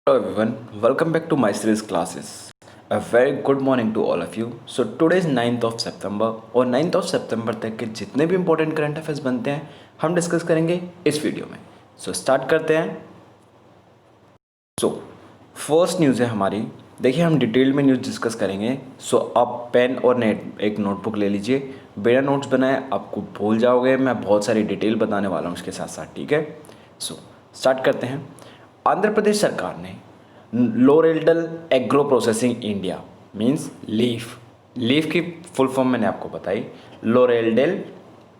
Hello everyone, welcome back to my series classes. A very good morning to all of you. So today is 9th of September और 9th of September तक के जितने भी important current affairs बनते हैं हम discuss करेंगे इस वीडियो में. सो स्टार्ट करते हैं. सो फर्स्ट न्यूज़ है हमारी. देखिए हम डिटेल में न्यूज़ डिस्कस करेंगे. सो आप पेन और एक नोटबुक ले लीजिए. बिना नोट्स बनाए आपको भूल जाओगे. मैं बहुत सारी डिटेल बताने वाला हूँ उसके साथ साथ, ठीक है. सो स्टार्ट करते हैं. आंध्र प्रदेश सरकार ने लोरेल्डल agro processing India means leaf की फुल फॉर्म मैंने आपको बताई. लोरेल्डल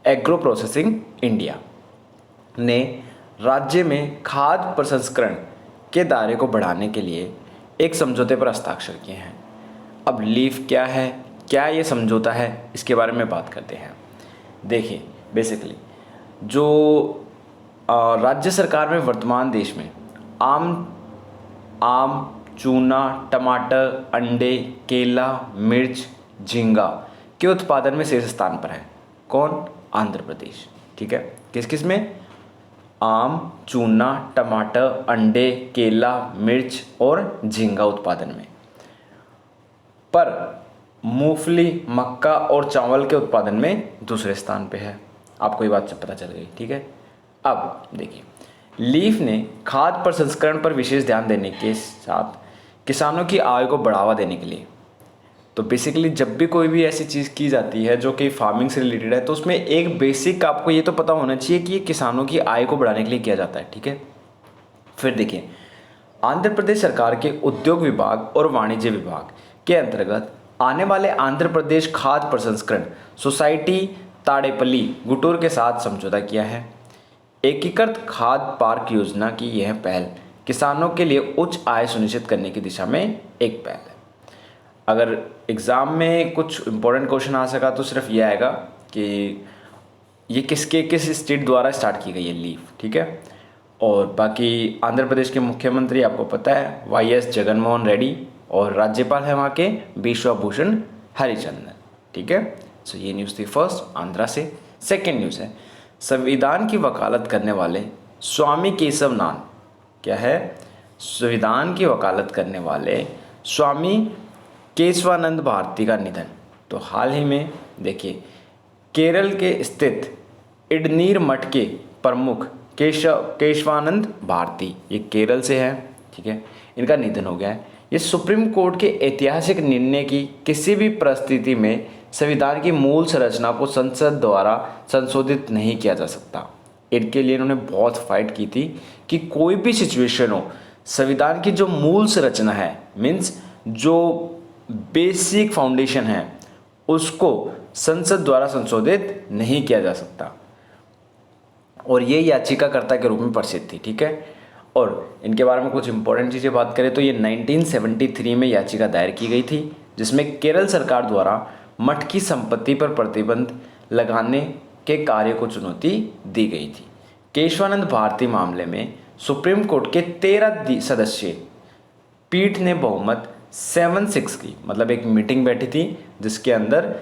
एग्रो प्रोसेसिंग इंडिया ने राज्य में खाद्य प्रसंस्करण के दायरे को बढ़ाने के लिए एक समझौते पर हस्ताक्षर किए हैं. अब लीफ क्या है, क्या ये समझौता है, इसके बारे में बात करते हैं. देखिए बेसिकली जो राज्य सरकार में वर्तमान देश में आम, चूना, टमाटर, अंडे, केला, मिर्च, झींगा के उत्पादन में शीर्ष स्थान पर है. कौन? आंध्र प्रदेश. ठीक है. किस किस में? आम, चूना, टमाटर, अंडे, केला, मिर्च और झींगा उत्पादन में. पर मूंगफली, मक्का और चावल के उत्पादन में दूसरे स्थान पे है. आपको ये बात पता चल गई. ठीक है. अब देखिए लीफ ने खाद्य प्रसंस्करण पर विशेष ध्यान देने के साथ किसानों की आय को बढ़ावा देने के लिए, तो बेसिकली जब भी कोई भी ऐसी चीज़ की जाती है जो कि फार्मिंग से रिलेटेड है तो उसमें एक बेसिक आपको ये तो पता होना चाहिए कि ये किसानों की आय को बढ़ाने के लिए किया जाता है. ठीक है. फिर देखिए आंध्र प्रदेश सरकार के उद्योग विभाग और वाणिज्य विभाग के अंतर्गत आने वाले आंध्र प्रदेश खाद्य प्रसंस्करण सोसाइटी ताड़ेपल्ली गुटूर के साथ समझौता किया है. एकीकृत खाद्य पार्क योजना की यह पहल किसानों के लिए उच्च आय सुनिश्चित करने की दिशा में एक पहल है. अगर एग्ज़ाम में कुछ इंपॉर्टेंट क्वेश्चन आ सका तो सिर्फ ये आएगा कि ये किस स्टेट द्वारा स्टार्ट की गई है लीफ. ठीक है. और बाकी आंध्र प्रदेश के मुख्यमंत्री आपको पता है वाई.एस. जगनमोहन रेड्डी और राज्यपाल है वहाँ के बिश्वभूषण हरिचंदन. ठीक है. सो ये न्यूज़ थी फर्स्ट आंध्रा से. सेकेंड न्यूज़ है संविधान की वकालत करने वाले स्वामी केशवनाथ. क्या है? संविधान की वकालत करने वाले स्वामी केशवानंद भारती का निधन. तो हाल ही में देखिए केरल के स्थित इडनीर मठ के प्रमुख केशवानंद भारती, ये केरल से है. ठीक है. इनका निधन हो गया है. ये सुप्रीम कोर्ट के ऐतिहासिक निर्णय की किसी भी परिस्थिति में संविधान की मूल संरचना को संसद द्वारा संशोधित नहीं किया जा सकता. इनके लिए इन्होंने बहुत फाइट की थी कि कोई भी सिचुएशन हो संविधान की जो मूल संरचना है मीन्स जो बेसिक फाउंडेशन है उसको संसद द्वारा संशोधित नहीं किया जा सकता. और ये याचिकाकर्ता के रूप में प्रसिद्ध थी. ठीक है. और इनके बारे में कुछ इंपॉर्टेंट चीज़ें बात करें तो ये 1973 में याचिका दायर की गई थी जिसमें केरल सरकार द्वारा मठ की संपत्ति पर प्रतिबंध लगाने के कार्य को चुनौती दी गई थी. केशवानंद भारती मामले में सुप्रीम कोर्ट के 13 सदस्यीय पीठ ने बहुमत 7-6 की, मतलब एक मीटिंग बैठी थी जिसके अंदर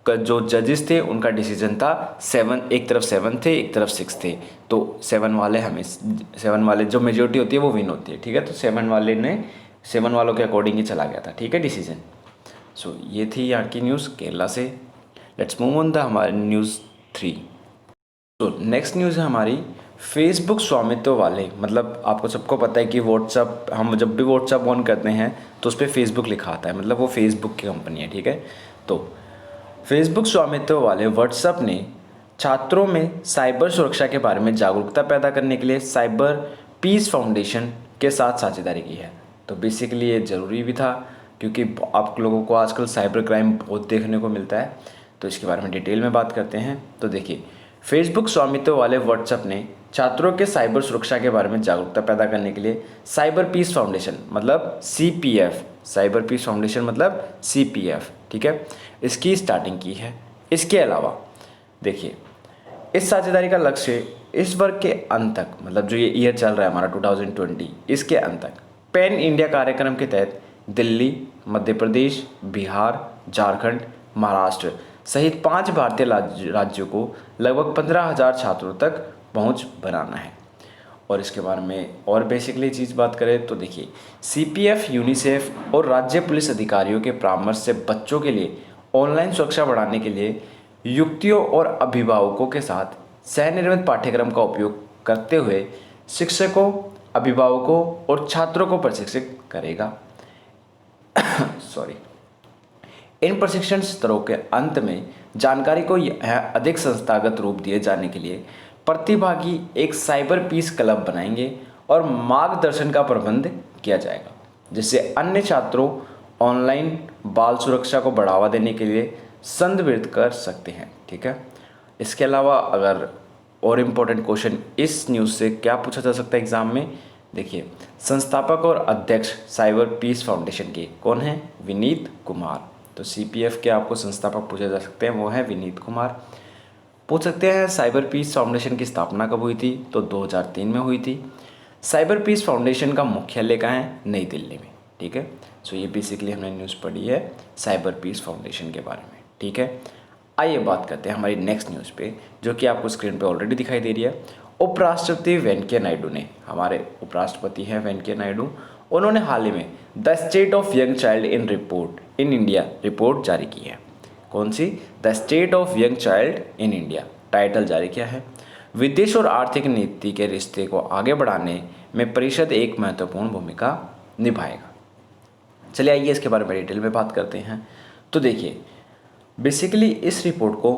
जो जजेस थे उनका डिसीजन था 7, एक तरफ 7 थे एक तरफ 6 थे. तो 7 वाले जो मेजोरिटी होती है वो विन होती है. ठीक है. तो 7 वालों के अकॉर्डिंग ही चला गया था. ठीक है डिसीजन. सो ये थी यहाँ की न्यूज़ केरला से. लेट्स मूव ऑन द हमारी न्यूज़ 3. तो नेक्स्ट न्यूज़ है हमारी फेसबुक स्वामित्व वाले, मतलब आपको सबको पता है कि व्हाट्सअप, हम जब भी व्हाट्सअप ऑन करते हैं तो उस पर फेसबुक लिखा आता है, मतलब वो फेसबुक की कंपनी है. ठीक है. तो फेसबुक स्वामित्व वाले व्हाट्सएप ने छात्रों में साइबर सुरक्षा के बारे में जागरूकता पैदा करने के लिए साइबर पीस फाउंडेशन के साथ साझेदारी की है. तो बेसिकली ये ज़रूरी भी था क्योंकि आप लोगों को आजकल साइबर क्राइम बहुत देखने को मिलता है. तो इसके बारे में डिटेल में बात करते हैं. तो देखिए फेसबुक स्वामित्व वाले व्हाट्सएप ने छात्रों के साइबर सुरक्षा के बारे में जागरूकता पैदा करने के लिए साइबर पीस फाउंडेशन मतलब CPF, साइबर पीस फाउंडेशन मतलब CPF. ठीक है. इसकी स्टार्टिंग की है. इसके अलावा देखिए इस साझेदारी का लक्ष्य इस वर्ष के अंत तक, मतलब जो ये ईयर चल रहा है हमारा 2020, इसके अंत तक पैन इंडिया कार्यक्रम के तहत दिल्ली, मध्य प्रदेश, बिहार, झारखंड, महाराष्ट्र सहित 5 भारतीय राज्यों को लगभग 15,000 छात्रों तक पहुंच बनाना है. और इसके बारे में और बेसिकली चीज़ बात करें तो देखिए, सीपीएफ, यूनिसेफ और राज्य पुलिस अधिकारियों के परामर्श से बच्चों के लिए ऑनलाइन सुरक्षा बढ़ाने के लिए युक्तियों और अभिभावकों के साथ सह निर्मित पाठ्यक्रम का उपयोग करते हुए शिक्षकों, अभिभावकों और छात्रों को प्रशिक्षित करेगा। सॉरी। इन प्रशिक्षण स्तरों के अंत में जानकारी को अधिक संस्थागत रूप दिए जाने के लिए प्रतिभागी एक साइबर पीस क्लब बनाएंगे और मार्गदर्शन का प्रबंध किया जाएगा, जिससे अन्य छात्रों ऑनलाइन बाल सुरक्षा को बढ़ावा देने के लिए संदर्भित कर सकते हैं। ठीक है। इसके अलावा अगर और इम्पोर्टेंट क्वेश्चन इस न्यूज़ से क्या पूछा जा सकता है एग्जाम में, देखिए, संस्थापक और अध्यक्ष साइबर पीस फाउंडेशन के कौन है? विनीत कुमार। तो सीपीएफ के आपको संस्थापक पूछे जा सकते हैं, वो है विनीत कुमार। पूछ सकते हैं साइबर पीस फाउंडेशन की स्थापना कब हुई थी? तो 2003 में हुई थी। साइबर पीस फाउंडेशन का मुख्यालय कहाँ है? नई दिल्ली में। ठीक है। सो ये बेसिकली हमने न्यूज़ पढ़ी है साइबर पीस फाउंडेशन के बारे में। ठीक है। आइए बात करते हैं हमारी नेक्स्ट न्यूज़ पे, जो कि आपको स्क्रीन पे ऑलरेडी दिखाई दे रही है। उपराष्ट्रपति वेंकैया नायडू ने, हमारे उपराष्ट्रपति हैं वेंकैया नायडू, उन्होंने हाल ही में the state of young child in India report जारी की है। कौन सी? The state of young child in India title जारी किया है। विदेश और आर्थिक नीति के रिश्ते को आगे बढ़ाने में परिषद एक महत्वपूर्ण भूमिका निभाएगा। चलिए आइए इसके बारे में डिटेल में बात करते हैं। तो देखिए, बेसिकली इस रिपोर्ट को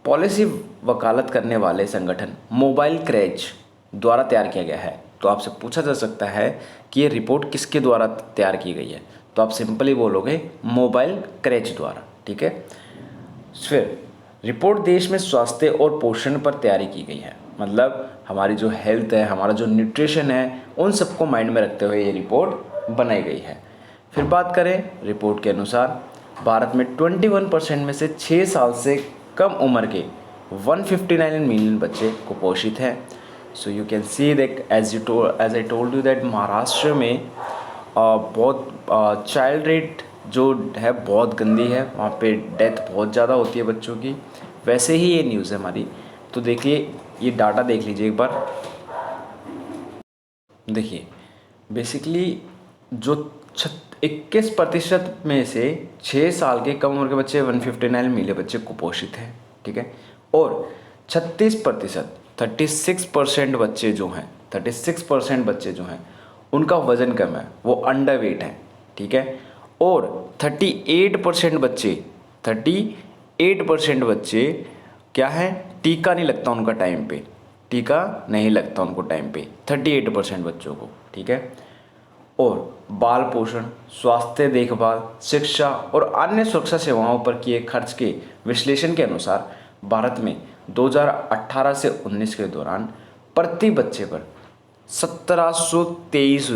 पॉलिसी वकालत करने वाले संगठन मोबाइल क्रेज द्वारा तैयार किया गया है। तो आपसे पूछा जा सकता है कि ये रिपोर्ट किसके द्वारा तैयार की गई है? तो आप सिंपली बोलोगे मोबाइल क्रेज द्वारा। ठीक है। फिर रिपोर्ट देश में स्वास्थ्य और पोषण पर तैयारी की गई है, मतलब हमारी जो हेल्थ है, हमारा जो न्यूट्रिशन है, उन सबको माइंड में रखते हुए ये रिपोर्ट बनाई गई है। फिर बात करें रिपोर्ट के अनुसार, भारत में 21% में से 6 साल से कम उम्र के 159 मिलियन बच्चे कुपोषित हैं। So you can see that as I told you that Maharashtra में बहुत चाइल्ड रेट जो है बहुत गंदी है, वहाँ पे डेथ बहुत ज़्यादा होती है बच्चों की। वैसे ही ये न्यूज़ है हमारी। तो देखिए, ये डाटा देख लीजिए एक बार। देखिए, बेसिकली जो 21% में से 6 साल के कम उम्र के बच्चे 159 मिलियन बच्चे कुपोषित हैं। ठीक है। और 36% बच्चे जो हैं 36% बच्चे जो हैं उनका वज़न कम है, वो अंडर वेट हैं। ठीक है। और 38% बच्चे क्या है? टीका नहीं लगता उनका टाइम पे, टीका नहीं लगता उनको टाइम पे, 38% बच्चों को। ठीक है। और बाल पोषण, स्वास्थ्य देखभाल, शिक्षा और अन्य सुरक्षा सेवाओं पर किए खर्च के विश्लेषण के अनुसार भारत में 2018 से 19 के दौरान प्रति बच्चे पर 1723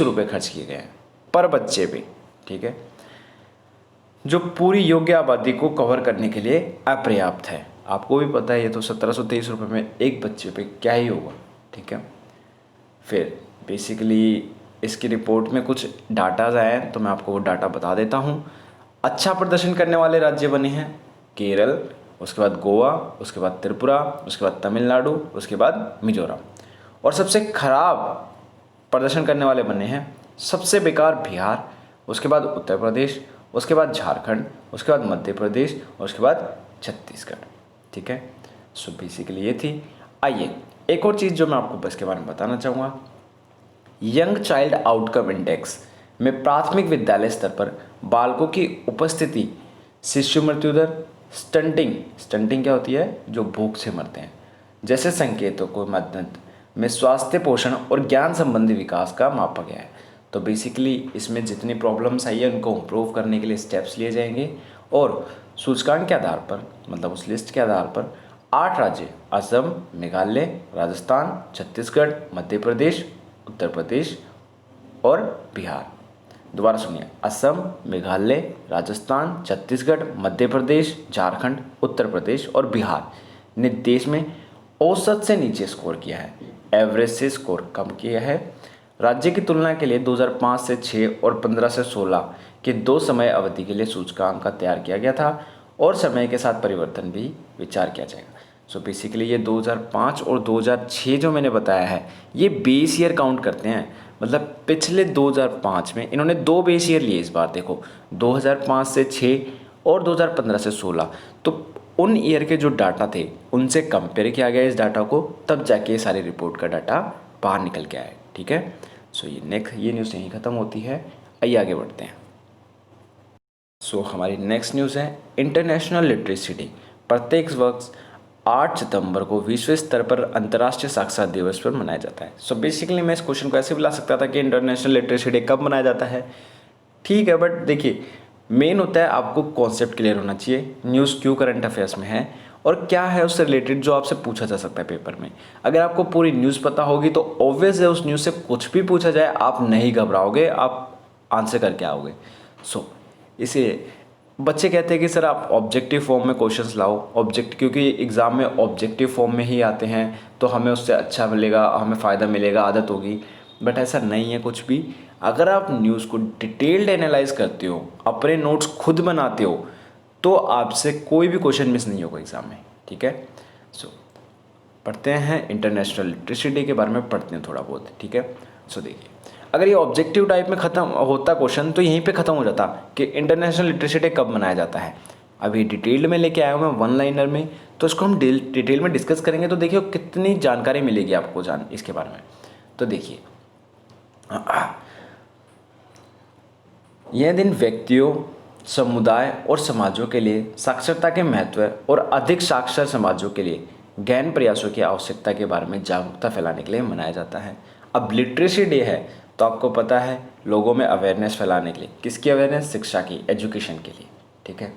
रुपये खर्च किए गए हैं पर बच्चे पे। ठीक है। जो पूरी योग्य आबादी को कवर करने के लिए अपर्याप्त है। आपको भी पता है ये तो 1723 रुपये में एक बच्चे पे क्या ही होगा। ठीक है। फिर बेसिकली इसकी रिपोर्ट में कुछ डाटाज आए हैं, तो मैं आपको वो डाटा बता देता हूँ। अच्छा प्रदर्शन करने वाले राज्य बने हैं केरल, उसके बाद गोवा, उसके बाद त्रिपुरा, उसके बाद तमिलनाडु, उसके बाद मिजोरम। और सबसे खराब प्रदर्शन करने वाले बने हैं, सबसे बेकार बिहार, उसके बाद उत्तर प्रदेश, उसके बाद झारखंड, उसके बाद मध्य प्रदेश और उसके बाद छत्तीसगढ़। ठीक है। सो बेसिकली ये थी। आइए एक और चीज़ जो मैं आपको बस के बारे में बताना चाहूँगा, यंग चाइल्ड आउटकम इंडेक्स में प्राथमिक विद्यालय स्तर पर बालकों की उपस्थिति, शिशु मृत्यु दर, स्टंटिंग क्या होती है? जो भूख से मरते हैं, जैसे संकेतों को मद्देनजर में स्वास्थ्य, पोषण और ज्ञान संबंधी विकास का मापा गया है। तो बेसिकली इसमें जितनी प्रॉब्लम्स आई है उनको इम्प्रूव करने के लिए स्टेप्स लिए जाएंगे। और सूचकांक के आधार पर, मतलब उस लिस्ट के आधार पर 8 राज्य असम, मेघालय, राजस्थान, छत्तीसगढ़, मध्य प्रदेश, उत्तर प्रदेश और बिहार। दोबारा सुनिए, असम, मेघालय, राजस्थान, छत्तीसगढ़, मध्य प्रदेश, झारखंड, उत्तर प्रदेश और बिहार ने देश में औसत से नीचे स्कोर किया है, एवरेज से स्कोर कम किया है। राज्य की तुलना के लिए 2005 से 6 और 15 से 16 के 2 समय अवधि के लिए सूचकांक का तैयार किया गया था और समय के साथ परिवर्तन भी विचार किया जाएगा। सो बेसिकली ये 2005 और 2006 जो मैंने बताया है ये बेस ईयर काउंट करते हैं, मतलब पिछले 2005 में इन्होंने 2 बेस ईयर लिए इस बार। देखो 2005 से 6 और 2015 से 16, तो उन ईयर के जो डाटा थे उनसे कंपेयर किया गया इस डाटा को, तब जाके ये सारी रिपोर्ट का डाटा बाहर निकल के आया। ठीक है, सो ये न्यूज़ यहीं ख़त्म होती है। आइए आगे बढ़ते हैं। सो हमारी नेक्स्ट न्यूज़ है इंटरनेशनल लिटरेसी डे। प्रत्येक वर्ष 8 सितंबर को विश्व स्तर पर अंतर्राष्ट्रीय साक्षरता दिवस पर मनाया जाता है। सो बेसिकली मैं इस क्वेश्चन को ऐसे बुला सकता था कि इंटरनेशनल लिटरेसी डे कब मनाया जाता है, ठीक है, बट देखिए मेन होता है आपको कॉन्सेप्ट क्लियर होना चाहिए, न्यूज़ क्यों करंट अफेयर्स में है और क्या है उससे रिलेटेड जो आपसे पूछा जा सकता है पेपर में। अगर आपको पूरी न्यूज़ पता होगी तो ऑब्वियस है उस न्यूज़ से कुछ भी पूछा जाए आप नहीं घबराओगे, आप आंसर करके आओगे। सो इसे बच्चे कहते हैं कि सर आप ऑब्जेक्टिव फॉर्म में क्वेश्चंस लाओ, क्योंकि एग्ज़ाम में ऑब्जेक्टिव फॉर्म में ही आते हैं तो हमें उससे अच्छा मिलेगा, हमें फ़ायदा मिलेगा, आदत होगी। बट ऐसा नहीं है कुछ भी। अगर आप न्यूज़ को डिटेल्ड एनालाइज करते हो, अपने नोट्स खुद बनाते हो, तो आपसे कोई भी क्वेश्चन मिस नहीं होगा एग्ज़ाम में। ठीक है, सो पढ़ते हैं इंटरनेशनल लिटरेसी डे के बारे में, पढ़ते हैं थोड़ा बहुत। ठीक है, सो देखिए अगर ये ऑब्जेक्टिव टाइप में ख़त्म होता क्वेश्चन तो यहीं पे ख़त्म हो जाता कि इंटरनेशनल लिटरेसी डे कब मनाया जाता है। अभी डिटेल्ड में लेके आया हूँ मैं वन लाइनर में, तो इसको हम डिटेल में डिस्कस करेंगे तो देखिए कितनी जानकारी मिलेगी आपको इसके बारे में। तो देखिए यह दिन व्यक्तियों, समुदाय और समाजों के लिए साक्षरता के महत्व और अधिक साक्षर समाजों के लिए गहन प्रयासों की आवश्यकता के बारे में जागरूकता फैलाने के लिए मनाया जाता है। अब लिटरेसी डे है तो आपको पता है लोगों में अवेयरनेस फैलाने के लिए, किसकी अवेयरनेस, शिक्षा की, एजुकेशन के लिए। ठीक है,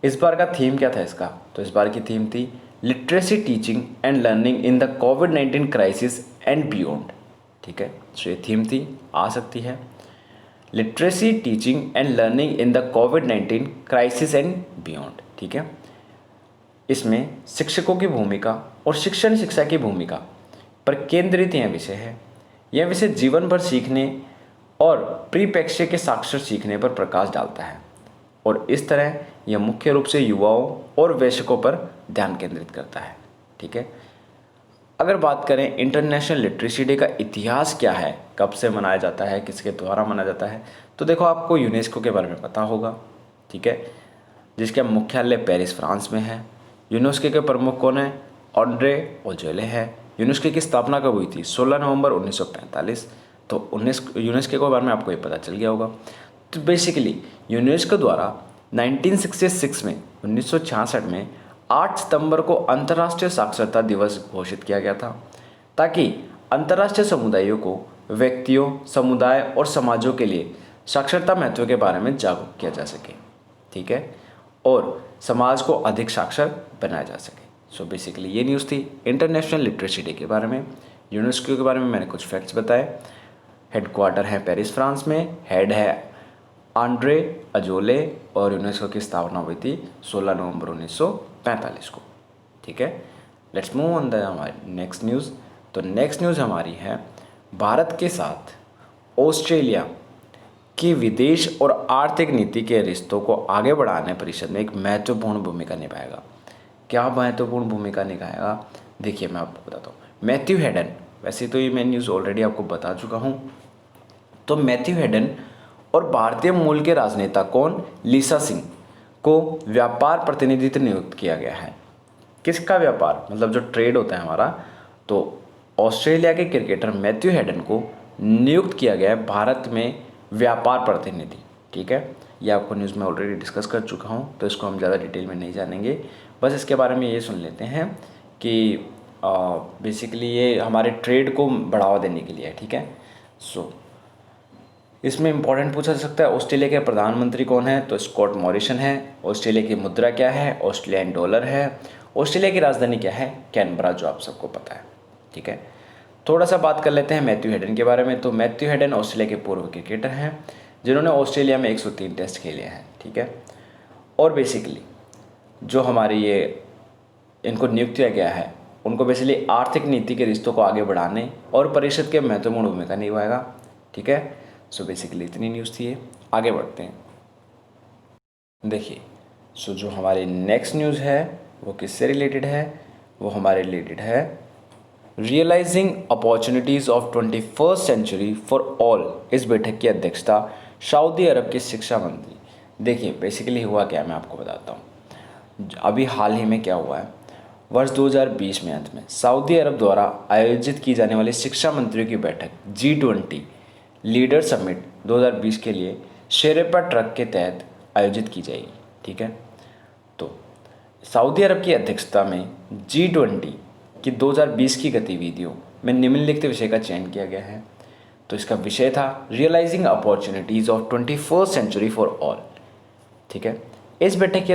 इस बार का थीम क्या था इसका, तो इस बार की थीम थी literacy teaching and learning in the covid crisis and beyond. ठीक है, तो ये थीम थी, आ सकती है literacy teaching and learning in the covid crisis and beyond. ठीक है, इसमें शिक्षकों की भूमिका और शिक्षा की भूमिका पर केंद्रित यह विषय है। यह विषय जीवन भर सीखने और परिप्रेक्ष्य के साक्षर सीखने पर प्रकाश डालता है और इस तरह यह मुख्य रूप से युवाओं और वयस्कों पर ध्यान केंद्रित करता है। ठीक है, अगर बात करें इंटरनेशनल लिटरेसी डे का इतिहास क्या है, कब से मनाया जाता है, किसके द्वारा मनाया जाता है, तो देखो आपको यूनेस्को के बारे में पता होगा। ठीक है, जिसका मुख्यालय पेरिस फ्रांस में है। यूनेस्को के प्रमुख कौन है, ऑड्रे अजौले है। यूनेस्को की स्थापना कब हुई थी, 16 नवंबर 1945। तो यूनेस्को के बारे में आपको ये पता चल गया होगा। तो बेसिकली यूनेस्को द्वारा 1966 में 1966 में 8 सितंबर को अंतर्राष्ट्रीय साक्षरता दिवस घोषित किया गया था ताकि अंतर्राष्ट्रीय समुदायों को व्यक्तियों, समुदाय और समाजों के लिए साक्षरता महत्व के बारे में जागरूक किया जा सके। ठीक है, और समाज को अधिक साक्षर बनाया जा सके। सो बेसिकली ये न्यूज़ थी इंटरनेशनल लिटरेसी डे के बारे में। यूनेस्को के बारे में मैंने कुछ फैक्ट्स बताए। हेडक्वार्टर है पेरिस फ्रांस में, हेड है ऑड्रे अजौले और यूनेस्को की स्थापना हुई थी 16 नवंबर 1945 को। ठीक है, लेट्स मूव ऑन द हमारी नेक्स्ट न्यूज़। तो नेक्स्ट न्यूज़ हमारी है भारत के साथ ऑस्ट्रेलिया की विदेश और आर्थिक नीति के रिश्तों को आगे बढ़ाने परिषद में एक महत्वपूर्ण भूमिका निभाएगा। क्या महत्वपूर्ण भूमिका निभाएगा, देखिए मैं आपको बताता हूँ। मैथ्यू हेडन, वैसे तो ये मैं न्यूज़ ऑलरेडी आपको बता चुका हूँ। तो मैथ्यू हेडन और भारतीय मूल के राजनेता कौन, लीसा सिंह को व्यापार प्रतिनिधित्व नियुक्त किया गया है। किसका व्यापार, मतलब जो ट्रेड होता है हमारा। तो ऑस्ट्रेलिया के क्रिकेटर मैथ्यू हेडन को नियुक्त किया गया है भारत में व्यापार प्रतिनिधि। ठीक है, ये आपको न्यूज़ में ऑलरेडी डिस्कस कर चुका हूँ तो इसको हम ज़्यादा डिटेल में नहीं जानेंगे। बस इसके बारे में ये सुन लेते हैं कि बेसिकली ये हमारे ट्रेड को बढ़ावा देने के लिए है। ठीक है, सो इसमें इंपॉर्टेंट पूछा जा सकता है ऑस्ट्रेलिया के प्रधानमंत्री कौन है, तो स्कॉट मॉरिसन है। ऑस्ट्रेलिया की मुद्रा क्या है, ऑस्ट्रेलियन डॉलर है। ऑस्ट्रेलिया की राजधानी क्या है, कैनबरा, जो आप सबको पता है। ठीक है, थोड़ा सा बात कर लेते हैं मैथ्यू हेडन के बारे में। तो मैथ्यू हेडन ऑस्ट्रेलिया के पूर्व क्रिकेटर हैं जिन्होंने ऑस्ट्रेलिया में 103 टेस्ट खेले हैं। ठीक है, और बेसिकली जो हमारी ये इनको नियुक्त किया गया है उनको बेसिकली आर्थिक नीति के रिश्तों को आगे बढ़ाने और परिषद के महत्वपूर्ण भूमिका निभाएगा। ठीक है, सो बेसिकली इतनी न्यूज़ थी ये। आगे बढ़ते हैं। देखिए, सो जो हमारी नेक्स्ट न्यूज़ है वो किससे रिलेटेड है, वो हमारे रिलेटेड है realising opportunities of 21st century for all. इस बैठक की अध्यक्षता सऊदी अरब के शिक्षा मंत्री। देखिए बेसिकली हुआ क्या, मैं आपको बताता हूँ। अभी हाल ही में क्या हुआ है, वर्ष 2020 में अंत में सऊदी अरब द्वारा आयोजित की जाने वाली शिक्षा मंत्रियों की बैठक G20 लीडर समिट 2020 के लिए शेरेपा ट्रक के तहत आयोजित की जाएगी। ठीक है, तो सऊदी अरब की अध्यक्षता में G20 की 2020 की गतिविधियों में निम्नलिखित विषय का चयन किया गया है। तो इसका विषय था realising opportunities of 21st century for all. ठीक है, इस बैठक की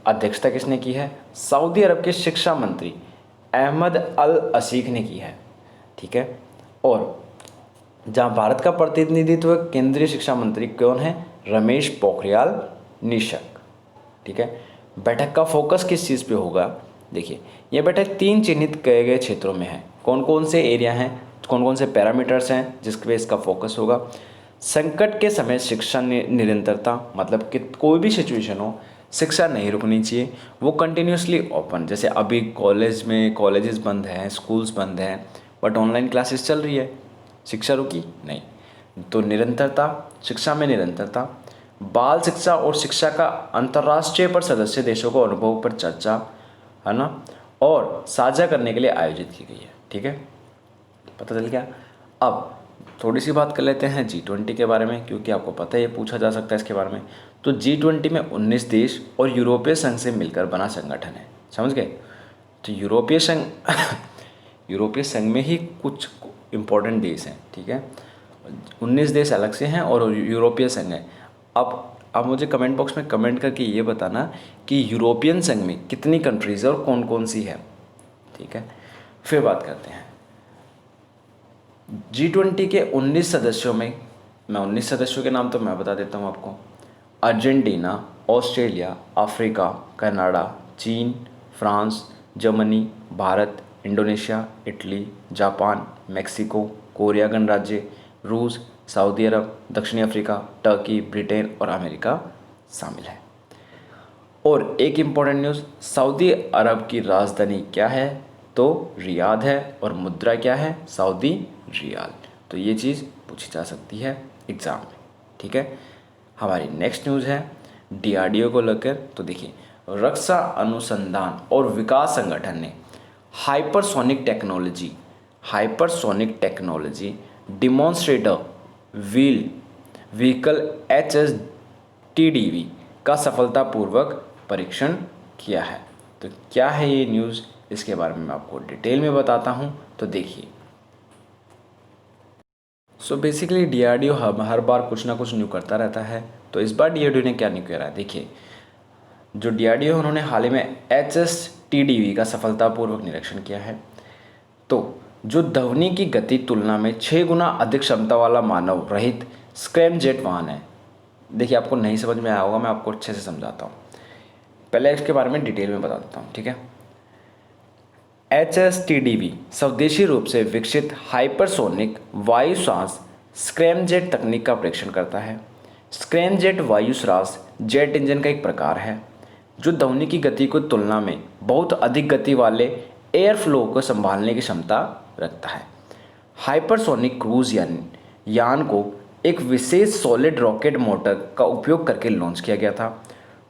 अध्यक्षता किसने की है? सऊदी अरब के शिक्षा मंत्री अहमद अल असीख ने की है। ठीक है, और जहां भारत का प्रतिनिधित्व केंद्रीय शिक्षा मंत्री कौन है? रमेश पोखरियाल निशंक। ठीक है, बैठक का फोकस किस चीज़ पे होगा? देखिए यह बैठक 3 चिन्हित किए गए क्षेत्रों में है। कौन कौन से एरिया हैं, कौन कौन से पैरामीटर्स हैं जिसके पे इसका फोकस होगा? संकट के समय शिक्षा निरंतरता, मतलब कि कोई भी सिचुएशन हो शिक्षा नहीं रुकनी चाहिए, वो कंटिन्यूसली ओपन। जैसे अभी कॉलेजेस बंद हैं, स्कूल्स बंद हैं, बट ऑनलाइन क्लासेस चल रही है, शिक्षा रुकी नहीं। तो निरंतरता, शिक्षा में निरंतरता, बाल शिक्षा और शिक्षा का अंतर्राष्ट्रीय पर सदस्य देशों को अनुभव पर चर्चा, है ना, और साझा करने के लिए आयोजित की गई है। ठीक है, पता चल गया। अब थोड़ी सी बात कर लेते हैं G20 के बारे में, क्योंकि आपको पता है ये पूछा जा सकता है इसके बारे में। तो G20 में 19 देश और यूरोपीय संघ से मिलकर बना संगठन है, समझ गए। तो यूरोपीय संघ यूरोपीय संघ में ही कुछ इम्पोर्टेंट देश हैं। ठीक है, 19 देश अलग से हैं और यूरोपीय संघ है। अब मुझे कमेंट बॉक्स में कमेंट करके ये बताना कि यूरोपियन संघ में कितनी कंट्रीज़ है और कौन कौन सी है। ठीक है, फिर बात करते हैं G20 के 19 सदस्यों में। मैं 19 सदस्यों के नाम तो मैं बता देता हूँ आपको। अर्जेंटीना, ऑस्ट्रेलिया, अफ्रीका, कनाडा, चीन, France, Germany, Bharat, Indonesia, Italy, Japan, Mexico, Korea गणराज्य, रूस, सऊदी अरब, दक्षिणी अफ्रीका, टर्की, ब्रिटेन और अमेरिका शामिल है। और एक इम्पॉर्टेंट न्यूज़, सऊदी अरब की राजधानी क्या है? तो रियाद है, और मुद्रा क्या है? Saudi riyal. तो ये चीज़ पूछी जा सकती है एग्ज़ाम में। ठीक है, हमारी नेक्स्ट न्यूज़ है DRDO को लेकर। तो देखिए, रक्षा अनुसंधान और विकास संगठन ने hypersonic technology demonstrator vehicle HSTDV का सफलतापूर्वक परीक्षण किया है। तो क्या है ये न्यूज़, इसके बारे में मैं आपको डिटेल में बताता हूँ। तो देखिए, सो बेसिकली DRDO हर बार कुछ ना कुछ न्यू करता रहता है। तो इस बार DRDO ने क्या न्यू करा है? देखिए, जो DRDO उन्होंने हाल ही में HSTDV का सफलतापूर्वक निरीक्षण किया है। तो जो ध्वनि की गति तुलना में 6 गुना अधिक क्षमता वाला मानव रहित स्क्रैमजेट वाहन है। देखिए, आपको नहीं समझ में आया होगा, मैं आपको अच्छे से समझाता हूँ। पहले इसके बारे में डिटेल में बता देता हूँ। ठीक है, HSTDV स्वदेशी रूप से विकसित हाइपरसोनिक वायु श्वास स्क्रैमजेट तकनीक का परीक्षण करता है। स्क्रैमजेट वायु श्वास जेट इंजन का एक प्रकार है जो ध्वनि की गति की तुलना में बहुत अधिक गति वाले एयर फ्लो को संभालने की क्षमता रखता है। हाइपरसोनिक क्रूज यान को एक विशेष सॉलिड रॉकेट मोटर का उपयोग करके लॉन्च किया गया था,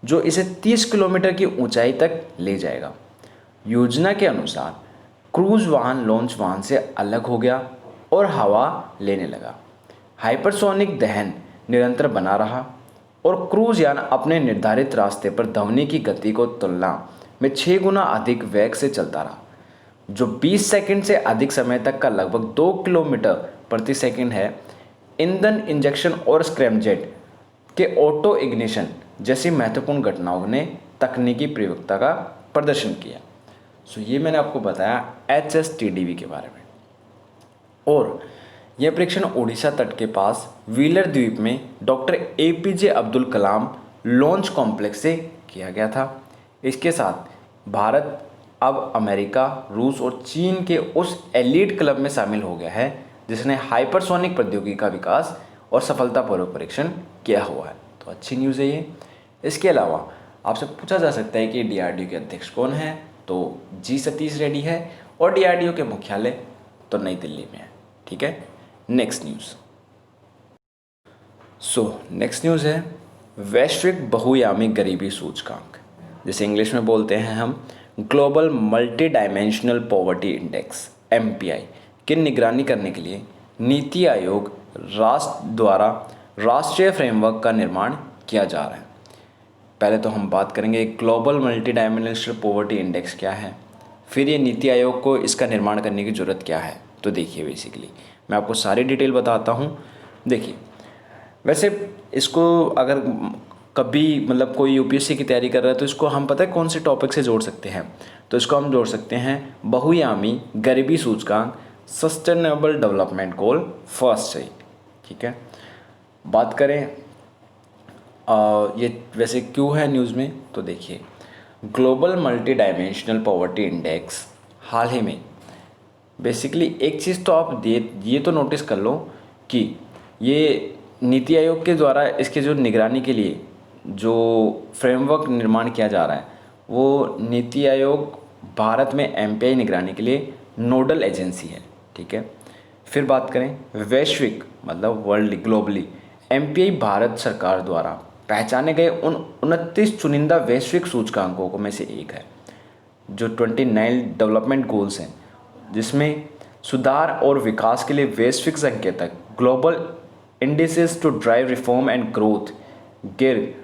जो इसे 30 किलोमीटर की ऊंचाई तक ले जाएगा। योजना के अनुसार क्रूज वाहन लॉन्च वाहन से अलग हो गया और हवा लेने लगा। हाइपरसोनिक दहन निरंतर बना रहा और क्रूज यान अपने निर्धारित रास्ते पर ध्वनि की गति को तुलना में 6 गुना अधिक वेग से चलता रहा, जो 20 सेकंड से अधिक समय तक का लगभग 2 किलोमीटर प्रति सेकंड है। ईंधन इंजेक्शन और स्क्रैमजेट के ऑटो इग्निशन जैसी महत्वपूर्ण घटनाओं ने तकनीकी प्रयोगता का प्रदर्शन किया। सो ये मैंने आपको बताया HSTDV के बारे में। और यह परीक्षण ओडिशा तट के पास व्हीलर द्वीप में doctor APJ Abdul Kalam launch complex से किया गया था। इसके साथ भारत अब अमेरिका, रूस और चीन के उस एलीट क्लब में शामिल हो गया है जिसने हाइपरसोनिक प्रौद्योगिकी का विकास और सफलतापूर्वक परीक्षण किया हुआ है। तो अच्छी न्यूज़ है ये। इसके अलावा आपसे पूछा जा सकता है कि DRDO के अध्यक्ष कौन है? तो जी सतीश रेड्डी है और डीआरडीओ के मुख्यालय तो नई दिल्ली में है। ठीक है, नेक्स्ट न्यूज़। नेक्स्ट न्यूज़ है वैश्विक बहुआयामी गरीबी सूचकांक, जिसे इंग्लिश में बोलते हैं हम global multi dimensional poverty index MPI की निगरानी करने के लिए नीति आयोग राष्ट्र द्वारा राष्ट्रीय फ्रेमवर्क का निर्माण किया जा रहा है। पहले तो हम बात करेंगे global multi dimensional poverty index क्या है, फिर ये नीति आयोग को इसका निर्माण करने की ज़रूरत क्या है। तो देखिए, बेसिकली मैं आपको सारी डिटेल बताता हूँ। देखिए, वैसे इसको अगर कभी मतलब कोई यूपीएससी की तैयारी कर रहा है तो इसको हम पता है कौन से टॉपिक से जोड़ सकते हैं, तो इसको हम जोड़ सकते हैं बहुआयामी गरीबी सूचकांक सस्टेनेबल डेवलपमेंट गोल फर्स्ट से। ठीक है, बात करें ये वैसे क्यों है न्यूज़ में, तो देखिए global multi dimensional poverty index हाल ही में बेसिकली एक चीज़ तो आप ये तो नोटिस कर लो कि ये नीति आयोग के द्वारा इसके जो निगरानी के लिए जो फ्रेमवर्क निर्माण किया जा रहा है वो नीति आयोग भारत में MPI निगरानी के लिए नोडल एजेंसी है। ठीक है, फिर बात करें वैश्विक मतलब वर्ल्ड ग्लोबली MPI भारत सरकार द्वारा पहचाने गए उन 29 चुनिंदा वैश्विक सूचकांकों को में से एक है जो 29 डेवलपमेंट गोल्स हैं, जिसमें सुधार और विकास के लिए वैश्विक संकेतक global indices to drive reform and growth गिर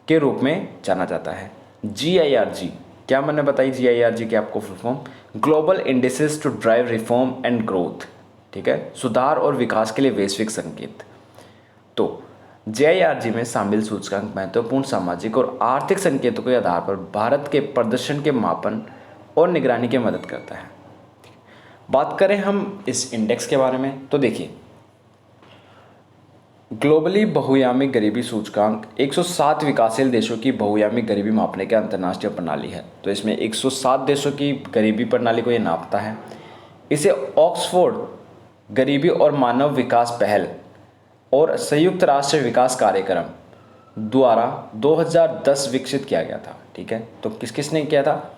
के रूप में जाना जाता है। GIRG क्या मैंने बताई, GIRG की आपको full form global indices to drive reform and growth. ठीक है, सुधार और विकास के लिए वैश्विक संकेत। तो GIRG में शामिल सूचकांक महत्वपूर्ण सामाजिक और आर्थिक संकेतों के आधार पर भारत के प्रदर्शन के मापन और निगरानी की मदद करता है। बात करें हम इस इंडेक्स के बारे में, तो देखिए ग्लोबली बहुआयामी गरीबी सूचकांक 107 विकासशील देशों की बहुआयामी गरीबी मापने की अंतर्राष्ट्रीय प्रणाली है। तो इसमें 107 देशों की गरीबी प्रणाली को ये नापता है। इसे ऑक्सफोर्ड गरीबी और मानव विकास पहल और संयुक्त राष्ट्र विकास कार्यक्रम द्वारा 2010 विकसित किया गया था। ठीक है, तो किसने किया था,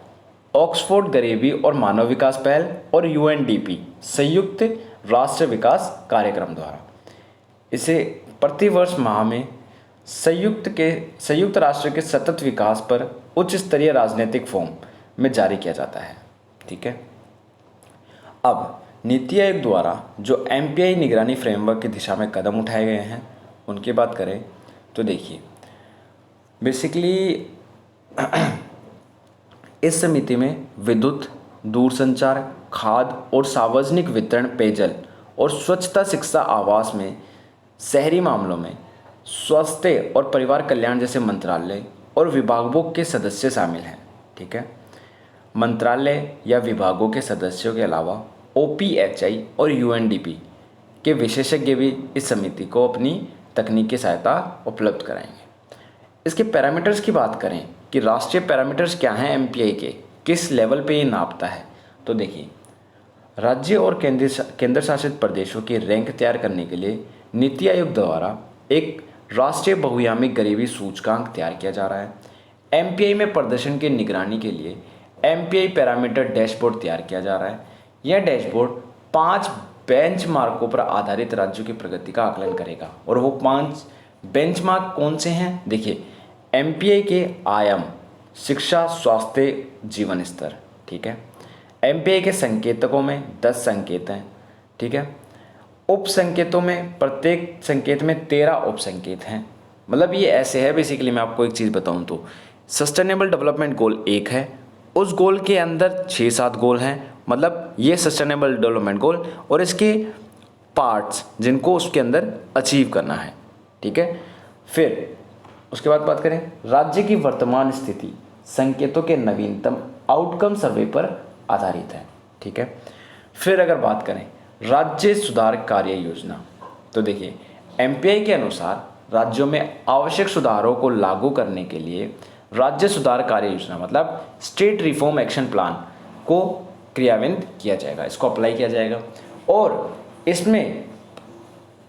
ऑक्सफोर्ड गरीबी और मानव विकास पहल और UNDP संयुक्त राष्ट्र विकास कार्यक्रम द्वारा। इसे प्रतिवर्ष माह में संयुक्त राष्ट्र के सतत विकास पर उच्च स्तरीय राजनीतिक फोरम में जारी किया जाता है। ठीक है, अब नीति आयोग द्वारा जो MPI निगरानी फ्रेमवर्क की दिशा में कदम उठाए गए हैं उनकी बात करें तो देखिए बेसिकली इस समिति में विद्युत, दूरसंचार, खाद्य और सार्वजनिक वितरण, पेयजल और स्वच्छता, शिक्षा, आवास में, शहरी मामलों में, स्वास्थ्य और परिवार कल्याण जैसे मंत्रालय और विभागों के सदस्य शामिल हैं। ठीक है, मंत्रालय या विभागों के सदस्यों के अलावा OPHI और UNDP के विशेषज्ञ भी इस समिति को अपनी तकनीकी सहायता उपलब्ध कराएंगे। इसके पैरामीटर्स की बात करें कि राष्ट्रीय पैरामीटर्स क्या हैं MPI के, किस लेवल पे ये नापता है, तो देखिए राज्य और केंद्र शासित प्रदेशों की रैंक तैयार करने के लिए नीति आयोग द्वारा एक राष्ट्रीय बहुआयामी गरीबी सूचकांक तैयार किया जा रहा है। MPI में प्रदर्शन की निगरानी के लिए MPI पैरामीटर डैशबोर्ड तैयार किया जा रहा है। यह डैशबोर्ड 5 बेंचमार्कों पर आधारित राज्यों की प्रगति का आकलन करेगा, और वो 5 बेंचमार्क कौन से हैं, देखिए MPI के आयाम, शिक्षा, स्वास्थ्य, जीवन स्तर। ठीक है, MPI के संकेतकों में 10 संकेत हैं। ठीक है, उप संकेतों में प्रत्येक संकेत में 13 उप संकेत हैं। मतलब ये ऐसे है, बेसिकली मैं आपको एक चीज़ बताऊं तो सस्टेनेबल डेवलपमेंट गोल एक है, उस गोल के अंदर 6-7 गोल हैं, मतलब ये सस्टेनेबल डेवलपमेंट गोल और इसके पार्ट्स जिनको उसके अंदर अचीव करना है। ठीक है, फिर उसके बाद बात करें राज्य की वर्तमान स्थिति संकेतों के नवीनतम आउटकम सर्वे पर आधारित है। ठीक है, फिर अगर बात करें राज्य सुधार कार्य योजना, तो देखिए MPI के अनुसार राज्यों में आवश्यक सुधारों को लागू करने के लिए राज्य सुधार कार्य योजना मतलब स्टेट रिफॉर्म एक्शन प्लान को क्रियान्वित किया जाएगा, इसको अप्लाई किया जाएगा। और इसमें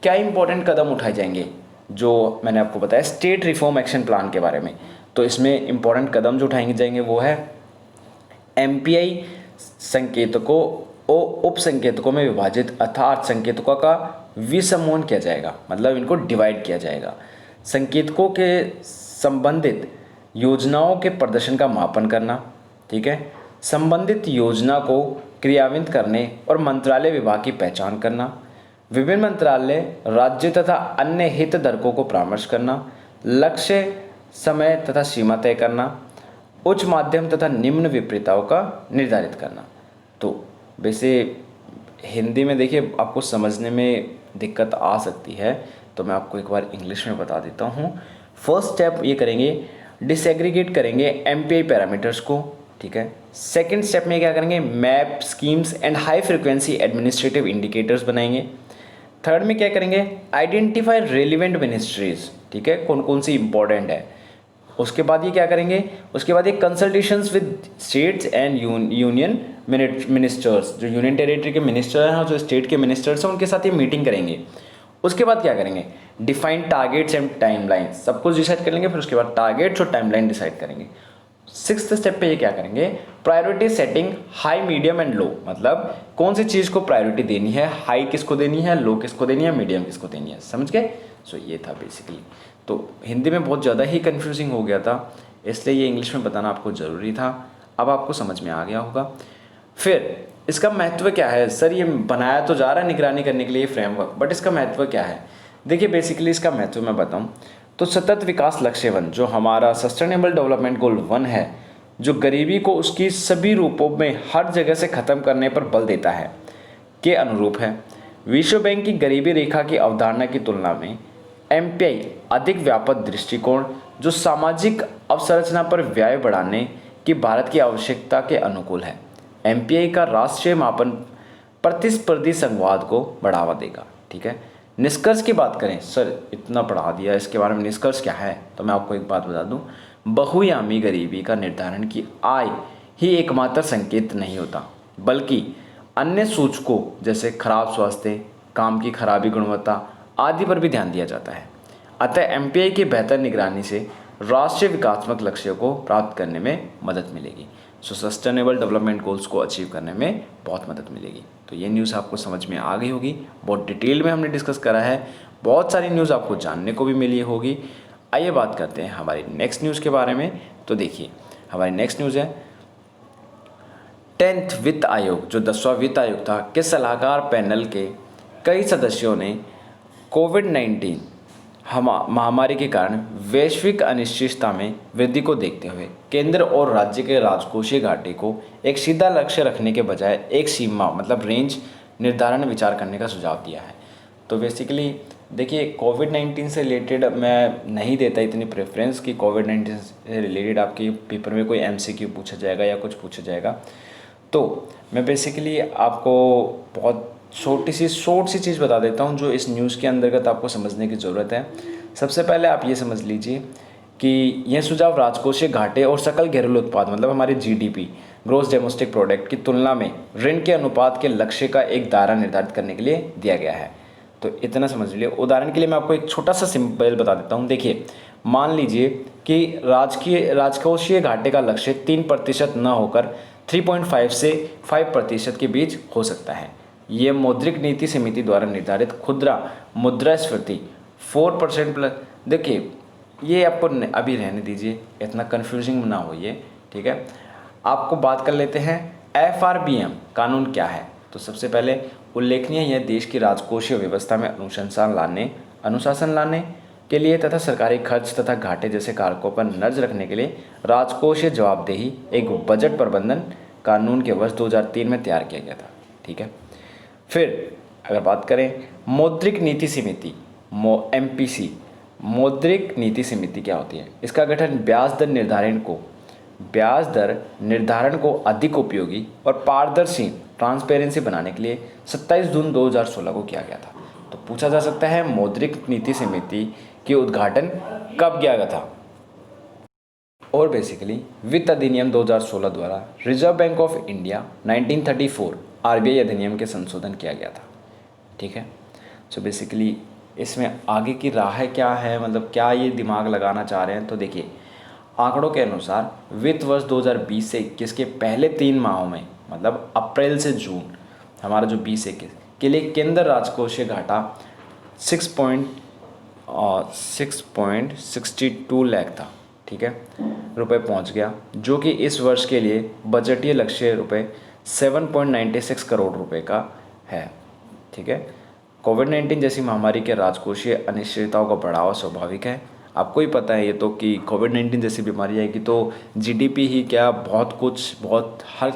क्या इंपॉर्टेंट कदम उठाए जाएंगे, जो मैंने आपको बताया स्टेट रिफॉर्म एक्शन प्लान के बारे में, तो इसमें इंपॉर्टेंट कदम जो उठाएंगे जाएंगे वो है एमपीआई संकेतकों और उप संकेतकों में विभाजित अर्थात संकेतकों का विसमूहन किया जाएगा, मतलब इनको डिवाइड किया जाएगा। संकेतकों के संबंधित योजनाओं के प्रदर्शन का मापन करना, ठीक है, संबंधित योजना को क्रियान्वित करने और मंत्रालय विभाग की पहचान करना, विभिन्न मंत्रालय राज्य तथा अन्य हितधारकों को परामर्श करना, लक्ष्य समय तथा सीमा तय करना, उच्च माध्यम तथा निम्न विपरीतताओं का निर्धारित करना। तो वैसे हिंदी में देखिए आपको समझने में दिक्कत आ सकती है, तो मैं आपको एक बार इंग्लिश में बता देता हूँ। फर्स्ट स्टेप ये करेंगे, डिसएग्रीगेट करेंगे एमपीआई पैरामीटर्स को, ठीक है। सेकंड स्टेप में क्या करेंगे, map schemes and high frequency administrative indicators बनाएंगे। थर्ड में क्या करेंगे, आइडेंटिफाई रेलिवेंट मिनिस्ट्रीज, ठीक है, कौन कौन सी इंपॉर्टेंट है। उसके बाद ये क्या करेंगे, उसके बाद ये consultations with states and union ministers, जो यूनियन टेरिटरी के मिनिस्टर हैं और जो स्टेट के मिनिस्टर्स हैं उनके साथ ये मीटिंग करेंगे। उसके बाद क्या करेंगे, डिफाइन टारगेट्स एंड टाइमलाइन, सब कुछ डिसाइड कर लेंगे, फिर उसके बाद टारगेट्स और टाइमलाइन डिसाइड करेंगे। सिक्स्थ स्टेप पे ये क्या करेंगे, priority setting high medium and low, मतलब कौन सी चीज़ को प्रायोरिटी देनी है, हाई किसको देनी है, लो किसको देनी है, मीडियम किसको देनी है, समझ गए। सो ये था बेसिकली। तो हिंदी में बहुत ज़्यादा ही कन्फ्यूजिंग हो गया था, इसलिए ये इंग्लिश में बताना आपको ज़रूरी था। अब आपको समझ में आ गया होगा। फिर इसका महत्व क्या है, सर ये बनाया तो जा रहा है निगरानी करने के लिए फ्रेमवर्क, बट इसका महत्व क्या है। देखिए बेसिकली इसका महत्व मैं बताऊं तो सतत विकास लक्ष्य 1 जो हमारा सस्टेनेबल डेवलपमेंट गोल 1 है, जो गरीबी को उसकी सभी रूपों में हर जगह से ख़त्म करने पर बल देता है, के अनुरूप है। विश्व बैंक की गरीबी रेखा की अवधारणा की तुलना में एमपीआई अधिक व्यापक दृष्टिकोण जो सामाजिक अवसंरचना पर व्यय बढ़ाने की भारत की आवश्यकता के अनुकूल है। एमपीआई का राष्ट्रीय मापन प्रतिस्पर्धी संवाद को बढ़ावा देगा, ठीक है। निष्कर्ष की बात करें, सर इतना पढ़ा दिया इसके बारे में, निष्कर्ष क्या है, तो मैं आपको एक बात बता दूं, बहुआयामी गरीबी का निर्धारण की आय ही एकमात्र संकेत नहीं होता, बल्कि अन्य सूचकों जैसे खराब स्वास्थ्य, काम की खराबी गुणवत्ता आदि पर भी ध्यान दिया जाता है। अतः एमपीआई की बेहतर निगरानी से राष्ट्रीय विकासात्मक लक्ष्यों को प्राप्त करने में मदद मिलेगी। सो सस्टेनेबल डेवलपमेंट गोल्स को अचीव करने में बहुत मदद मिलेगी। तो ये न्यूज़ आपको समझ में आ गई होगी, बहुत डिटेल में हमने डिस्कस करा है, बहुत सारी न्यूज़ आपको जानने को भी मिली होगी। आइए बात करते हैं हमारी नेक्स्ट न्यूज़ के बारे में। तो देखिए हमारी नेक्स्ट न्यूज़ है 10th वित्त आयोग, जो 10वां वित्त आयोग था, के सलाहकार पैनल के कई सदस्यों ने कोविड-19 महामारी के कारण वैश्विक अनिश्चितता में वृद्धि को देखते हुए केंद्र और राज्य के राजकोषीय घाटे को एक सीधा लक्ष्य रखने के बजाय एक सीमा मतलब रेंज निर्धारण विचार करने का सुझाव दिया है। तो बेसिकली देखिए कोविड-19 से रिलेटेड मैं नहीं देता इतनी प्रेफरेंस कि कोविड-19 से रिलेटेड आपके पेपर में कोई एमसीक्यू पूछा जाएगा या कुछ पूछा जाएगा। तो मैं बेसिकली आपको बहुत शॉर्ट सी चीज़ बता देता हूँ जो इस न्यूज़ के अंतर्गत आपको समझने की ज़रूरत है। सबसे पहले आप ये समझ लीजिए कि यह सुझाव राजकोषीय घाटे और सकल घरेलू उत्पाद मतलब हमारे जीडीपी ग्रॉस डोमेस्टिक प्रोडक्ट की तुलना में ऋण के अनुपात के लक्ष्य का एक दायरा निर्धारित करने के लिए दिया गया है। तो इतना समझ लीजिए। उदाहरण के लिए मैं आपको एक छोटा सा सिंपल बता देता हूँ। देखिए मान लीजिए कि राजकोषीय घाटे का लक्ष्य 3% न होकर 3.5 से 5% के बीच हो सकता है। ये मौद्रिक नीति समिति द्वारा निर्धारित खुदरा मुद्रास्फीति 4% प्लस। देखिए ये आपको अभी रहने दीजिए, इतना कन्फ्यूजिंग ना होइए, ठीक है। आपको बात कर लेते हैं एफआरबीएम कानून क्या है। तो सबसे पहले उल्लेखनीय है यह देश की राजकोषीय व्यवस्था में अनुशासन लाने के लिए तथा सरकारी खर्च तथा घाटे जैसे कारकों पर नजर रखने के लिए राजकोषीय जवाबदेही एक बजट प्रबंधन कानून के वर्ष 2003 में तैयार किया गया था, ठीक है। फिर अगर बात करें मौद्रिक नीति समिति एमपीसी, मौद्रिक नीति समिति क्या होती है, इसका गठन ब्याज दर निर्धारण को अधिक उपयोगी और पारदर्शी ट्रांसपेरेंसी बनाने के लिए 27 जून 2016 को किया गया था। तो पूछा जा सकता है मौद्रिक नीति समिति के उद्घाटन कब किया गया था। और बेसिकली वित्त अधिनियम 2016 द्वारा reserve bank of India 1934 RBI अधिनियम के संशोधन किया गया था, ठीक है। सो बेसिकली इसमें आगे की राह क्या है, मतलब क्या ये दिमाग लगाना चाह रहे हैं। तो देखिए आंकड़ों के अनुसार वित्त वर्ष 2020 से 21 के पहले 3 माहों में, मतलब अप्रैल से जून हमारा जो 20-21 के लिए केंद्र राजकोषीय घाटा 6.62 लाख था, ठीक है, रुपए पहुंच गया, जो कि इस वर्ष के लिए बजटीय लक्ष्य रुपए 7.96 करोड़ रुपए का है, ठीक है। कोविड-19 जैसी महामारी के राजकोषीय अनिश्चितताओं का बढ़ावा स्वाभाविक है। आपको ही पता है ये तो कि कोविड-19 जैसी बीमारी आएगी तो जीडीपी ही क्या बहुत हर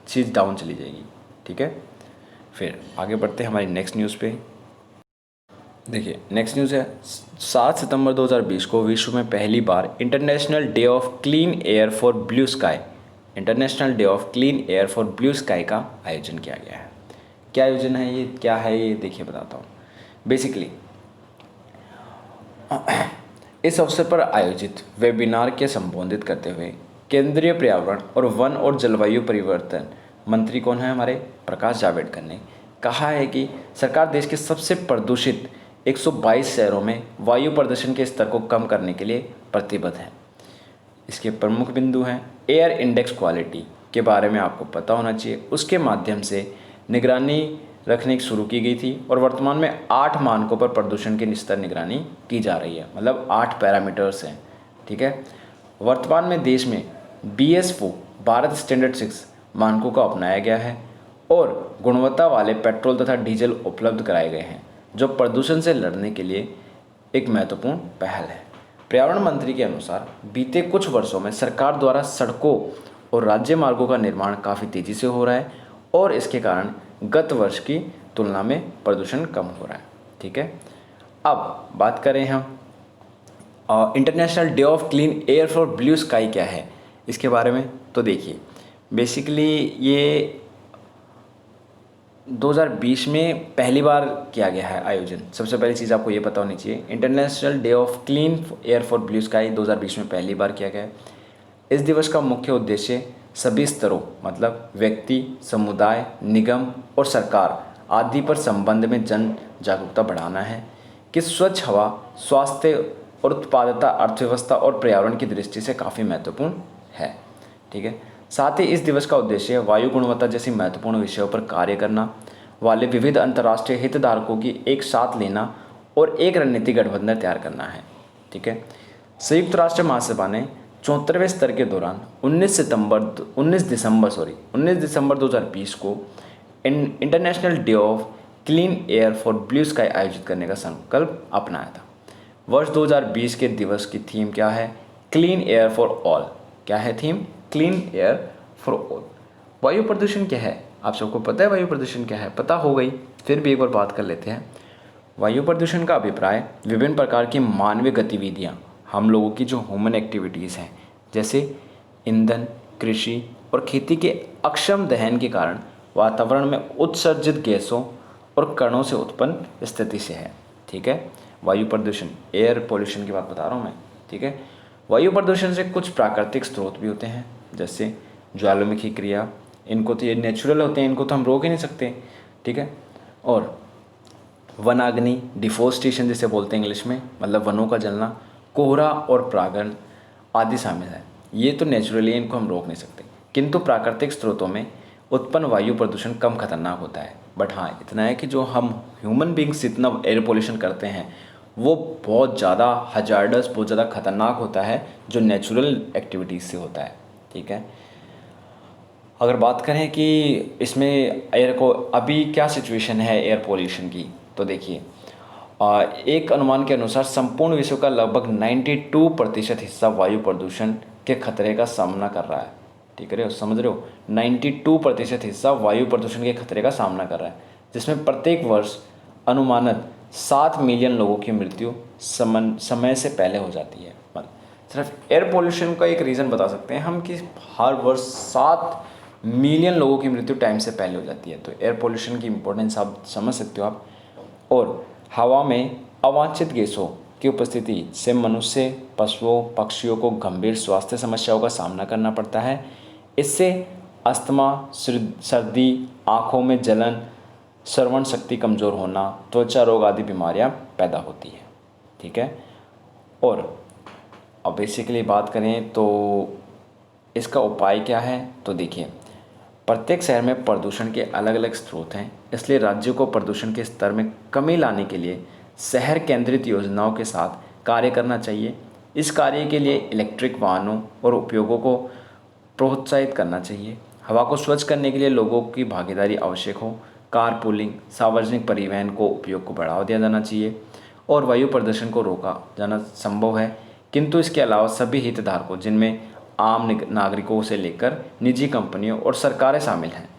चीज़ डाउन चली जाएगी, ठीक है। फिर आगे बढ़ते हैं हमारी नेक्स्ट न्यूज़ पे। देखिए नेक्स्ट न्यूज़ है 7 सितंबर 2020 को विश्व में पहली बार international day of clean air for blue sky का आयोजन किया गया है। क्या आयोजन है ये, क्या है ये, देखिए बताता हूँ। बेसिकली इस अवसर पर आयोजित वेबिनार के संबोधित करते हुए केंद्रीय पर्यावरण और वन और जलवायु परिवर्तन मंत्री कौन है हमारे, प्रकाश जावड़ेकर ने कहा है कि सरकार देश के सबसे प्रदूषित 122 शहरों में वायु प्रदूषण के स्तर को कम करने के लिए प्रतिबद्ध है। इसके प्रमुख बिंदु हैं एयर इंडेक्स क्वालिटी के बारे में आपको पता होना चाहिए, उसके माध्यम से निगरानी रखने शुरू की गई थी और वर्तमान में 8 मानकों पर प्रदूषण की स्तर निगरानी की जा रही है, मतलब 8 पैरामीटर्स हैं, ठीक है। वर्तमान में देश में BS4 भारत स्टैंडर्ड 6 मानकों का अपनाया गया है और गुणवत्ता वाले पेट्रोल तथा डीजल उपलब्ध कराए गए हैं, जो प्रदूषण से लड़ने के लिए एक महत्वपूर्ण पहल है। पर्यावरण मंत्री के अनुसार बीते कुछ वर्षों में सरकार द्वारा सड़कों और राज्य मार्गों का निर्माण काफ़ी तेज़ी से हो रहा है और इसके कारण गत वर्ष की तुलना में प्रदूषण कम हो रहा है, ठीक है। अब बात करें हम international day of clean air for blue sky क्या है इसके बारे में, तो देखिए बेसिकली ये 2020 में पहली बार किया गया है आयोजन। सबसे पहली चीज़ आपको ये पता होनी चाहिए, international day of clean air for blue sky 2020 में पहली बार किया गया है। इस दिवस का मुख्य उद्देश्य सभी स्तरों, मतलब व्यक्ति, समुदाय, निगम और सरकार आदि पर संबंध में जन जागरूकता बढ़ाना है कि स्वच्छ हवा स्वास्थ्य और उत्पादकता अर्थव्यवस्था और पर्यावरण की दृष्टि से काफ़ी महत्वपूर्ण है, ठीक है। साथ ही इस दिवस का उद्देश्य वायु गुणवत्ता जैसी महत्वपूर्ण विषयों पर कार्य करना वाले विविध अंतर्राष्ट्रीय हितधारकों की एक साथ लेना और एक रणनीति गठबंधन तैयार करना है, ठीक है। संयुक्त राष्ट्र महासभा ने 74वें स्तर के दौरान 19 दिसंबर 2020 को international day of clean air for blue sky आयोजित करने का संकल्प अपनाया था। वर्ष 2020 के दिवस की थीम क्या है, क्लीन एयर फॉर ऑल। क्या है theme, clean air for all. वायु प्रदूषण क्या है, आप सबको पता है वायु प्रदूषण क्या है, पता हो गई, फिर भी एक बार बात कर लेते हैं। वायु प्रदूषण का अभिप्राय विभिन्न प्रकार की मानवीय गतिविधियाँ, हम लोगों की जो ह्यूमन एक्टिविटीज़ हैं, जैसे ईंधन, कृषि और खेती के अक्षम दहन के कारण वातावरण में उत्सर्जित गैसों और कणों से उत्पन्न स्थिति से है, ठीक है। वायु प्रदूषण, एयर पोल्यूशन की बात बता रहा हूँ मैं, ठीक है। वायु प्रदूषण से कुछ प्राकृतिक स्रोत भी होते हैं, जैसे ज्वालामुखी क्रिया, इनको तो ये नेचुरल होते हैं, इनको तो हम रोक ही नहीं सकते, ठीक है। और वनाग्नि, डिफोरेस्टेशन जिसे बोलते हैं इंग्लिश में, मतलब वनों का जलना, कोहरा और परागण आदि शामिल है। ये तो नेचुरली इनको हम रोक नहीं सकते, किंतु प्राकृतिक स्रोतों में उत्पन्न वायु प्रदूषण कम खतरनाक होता है। बट हाँ, इतना है कि जो हम ह्यूमन बींग्स इतना एयर पोल्यूशन करते हैं वो बहुत ज़्यादा हजार्डस, बहुत ज़्यादा खतरनाक होता है जो नेचुरल एक्टिविटीज़ से होता है, ठीक है। अगर बात करें कि इसमें एयर को अभी क्या सिचुएशन है एयर पोल्यूशन की, तो देखिए एक अनुमान के अनुसार संपूर्ण विश्व का लगभग 92% हिस्सा वायु प्रदूषण के खतरे का सामना कर रहा है, ठीक है, समझ रहे हो, 92% हिस्सा वायु प्रदूषण के खतरे का सामना कर रहा है, जिसमें प्रत्येक वर्ष अनुमानित 7 मिलियन लोगों की मृत्यु समय से पहले हो जाती है। सिर्फ एयर पोल्यूशन का एक रीज़न बता सकते हैं हम कि हर वर्ष 7 मिलियन लोगों की मृत्यु टाइम से पहले हो जाती है। तो एयर पोल्यूशन की इम्पोर्टेंस आप समझ सकते हो आप। और हवा में अवांछित गैसों की उपस्थिति से मनुष्य, पशुओं, पक्षियों को गंभीर स्वास्थ्य समस्याओं का सामना करना पड़ता है। इससे अस्थमा, सर्दी, आँखों में जलन, श्रवण शक्ति कमज़ोर होना, त्वचा रोग आदि बीमारियां पैदा होती है, ठीक है। और अब बेसिकली बात करें तो इसका उपाय क्या है, तो देखिए प्रत्येक शहर में प्रदूषण के अलग अलग स्रोत हैं, इसलिए राज्यों को प्रदूषण के स्तर में कमी लाने के लिए शहर केंद्रित योजनाओं के साथ कार्य करना चाहिए। इस कार्य के लिए इलेक्ट्रिक वाहनों और उपयोगों को प्रोत्साहित करना चाहिए। हवा को स्वच्छ करने के लिए लोगों की भागीदारी आवश्यक हो। कारपूलिंग, सार्वजनिक परिवहन को उपयोग को बढ़ावा दिया जाना चाहिए और वायु प्रदूषण को रोका जाना संभव है, किंतु इसके अलावा सभी हितधारकों, जिनमें आम नागरिकों से लेकर निजी कंपनियों और सरकारें शामिल हैं,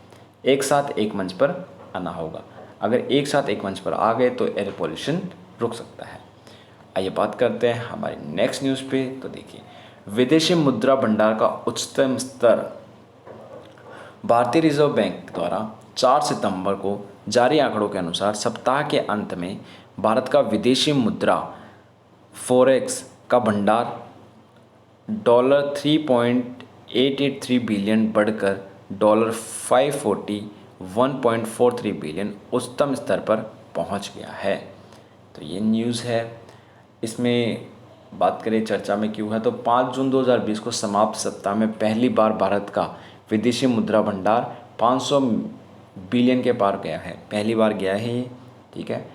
एक साथ एक मंच पर आना होगा। अगर एक साथ एक मंच पर आ गए तो एयर पोल्यूशन रुक सकता है। आइए बात करते हैं हमारी नेक्स्ट न्यूज़ पे। तो देखिए विदेशी मुद्रा भंडार का उच्चतम स्तर। भारतीय रिजर्व बैंक द्वारा 4 सितंबर को जारी आंकड़ों के अनुसार सप्ताह के अंत में भारत का विदेशी मुद्रा फॉरेक्स का भंडार $3.883 बिलियन बढ़कर $541.43 बिलियन उच्चतम स्तर पर पहुंच गया है। तो ये न्यूज़ है। इसमें बात करें चर्चा में क्यों है, तो 5 जून 2020 को समाप्त सप्ताह में पहली बार भारत का विदेशी मुद्रा भंडार 500 बिलियन के पार गया है, पहली बार गया है ये, ठीक है।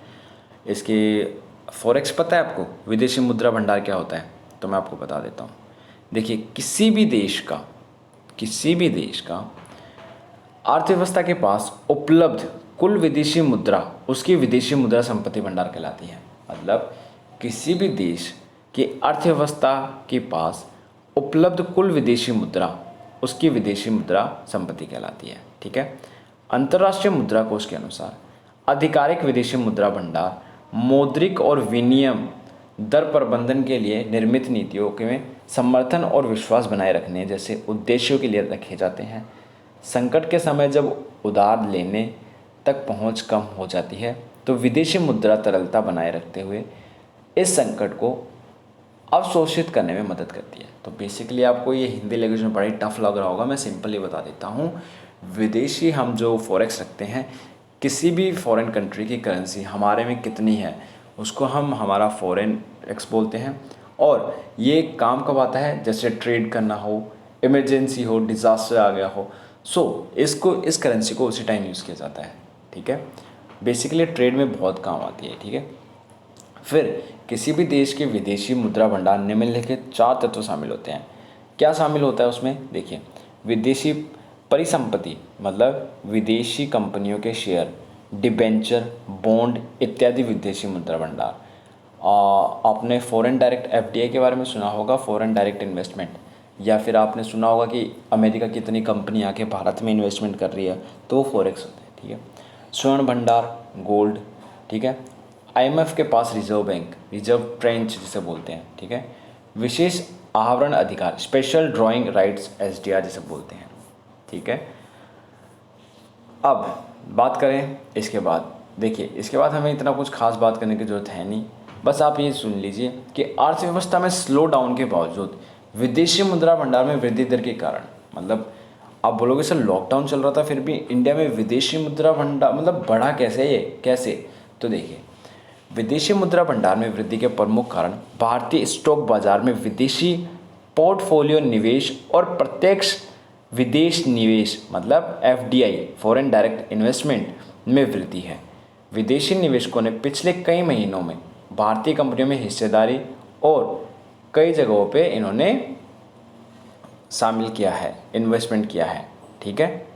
इसके फॉरेक्स पता है आपको, विदेशी मुद्रा भंडार क्या होता है, तो मैं आपको बता देता हूँ। देखिए किसी भी देश का अर्थव्यवस्था के पास उपलब्ध कुल विदेशी मुद्रा उसकी विदेशी मुद्रा संपत्ति भंडार कहलाती है। मतलब किसी भी देश की अर्थव्यवस्था के पास उपलब्ध कुल विदेशी मुद्रा उसकी विदेशी मुद्रा संपत्ति कहलाती है, ठीक है। अंतर्राष्ट्रीय मुद्रा कोष के अनुसार आधिकारिक विदेशी मुद्रा भंडार मौद्रिक और विनिमय दर प्रबंधन के लिए निर्मित नीतियों के समर्थन और विश्वास बनाए रखने जैसे उद्देश्यों के लिए रखे जाते हैं। संकट के समय जब उधार लेने तक पहुंच कम हो जाती है तो विदेशी मुद्रा तरलता बनाए रखते हुए इस संकट को अवशोषित करने में मदद करती है। तो बेसिकली आपको ये हिंदी लैंग्वेज में बड़ा ही टफ लग रहा होगा, मैं सिंपली बता देता हूँ। विदेशी हम जो फॉरेक्स रखते हैं, किसी भी फॉरेन कंट्री की करेंसी हमारे में कितनी है उसको हम हमारा फॉरेन एक्स बोलते हैं। और ये काम कब आता है, जैसे ट्रेड करना हो, इमरजेंसी हो, डिज़ास्टर आ गया हो, इस करेंसी को उसी टाइम यूज़ किया जाता है, ठीक है। बेसिकली ट्रेड में बहुत काम आती है, ठीक है। फिर किसी भी देश के विदेशी मुद्रा भंडार निम्नलिखित 4 तत्व शामिल होते हैं। क्या शामिल होता है उसमें, देखिए विदेशी परिसंपत्ति मतलब विदेशी कंपनियों के शेयर, डिबेंचर, बॉन्ड इत्यादि विदेशी मुद्रा भंडार। आपने फॉरेन डायरेक्ट एफडीआई के बारे में सुना होगा, फॉरेन डायरेक्ट इन्वेस्टमेंट, या फिर आपने सुना होगा कि अमेरिका की इतनी कंपनी आके भारत में इन्वेस्टमेंट कर रही है, तो वो फॉरेक्स होते हैं, ठीक है। स्वर्ण भंडार, गोल्ड, ठीक है। आईएमएफ के पास रिजर्व बैंक, रिजर्व ट्रेंच जिसे बोलते हैं, ठीक है। विशेष आवरण अधिकार, स्पेशल ड्राइंग राइट्स एसडीआर जिसे बोलते हैं, ठीक है। अब बात करें इसके बाद, देखिए इसके बाद हमें इतना कुछ खास बात करने की ज़रूरत है नहीं, बस आप ये सुन लीजिए कि अर्थव्यवस्था में स्लो डाउन के बावजूद विदेशी मुद्रा भंडार में वृद्धि दर के कारण, मतलब आप बोलोगे सर लॉकडाउन चल रहा था फिर भी इंडिया में विदेशी मुद्रा भंडार मतलब बढ़ा कैसे, ये कैसे, तो देखिए विदेशी मुद्रा भंडार में वृद्धि के प्रमुख कारण भारतीय स्टॉक बाजार में विदेशी पोर्टफोलियो निवेश और प्रत्यक्ष विदेश निवेश मतलब एफडीआई, फॉरेन डायरेक्ट इन्वेस्टमेंट में वृद्धि है। विदेशी निवेशकों ने पिछले कई महीनों में भारतीय कंपनियों में हिस्सेदारी और कई जगहों पे इन्होंने शामिल किया है, इन्वेस्टमेंट किया है, ठीक है।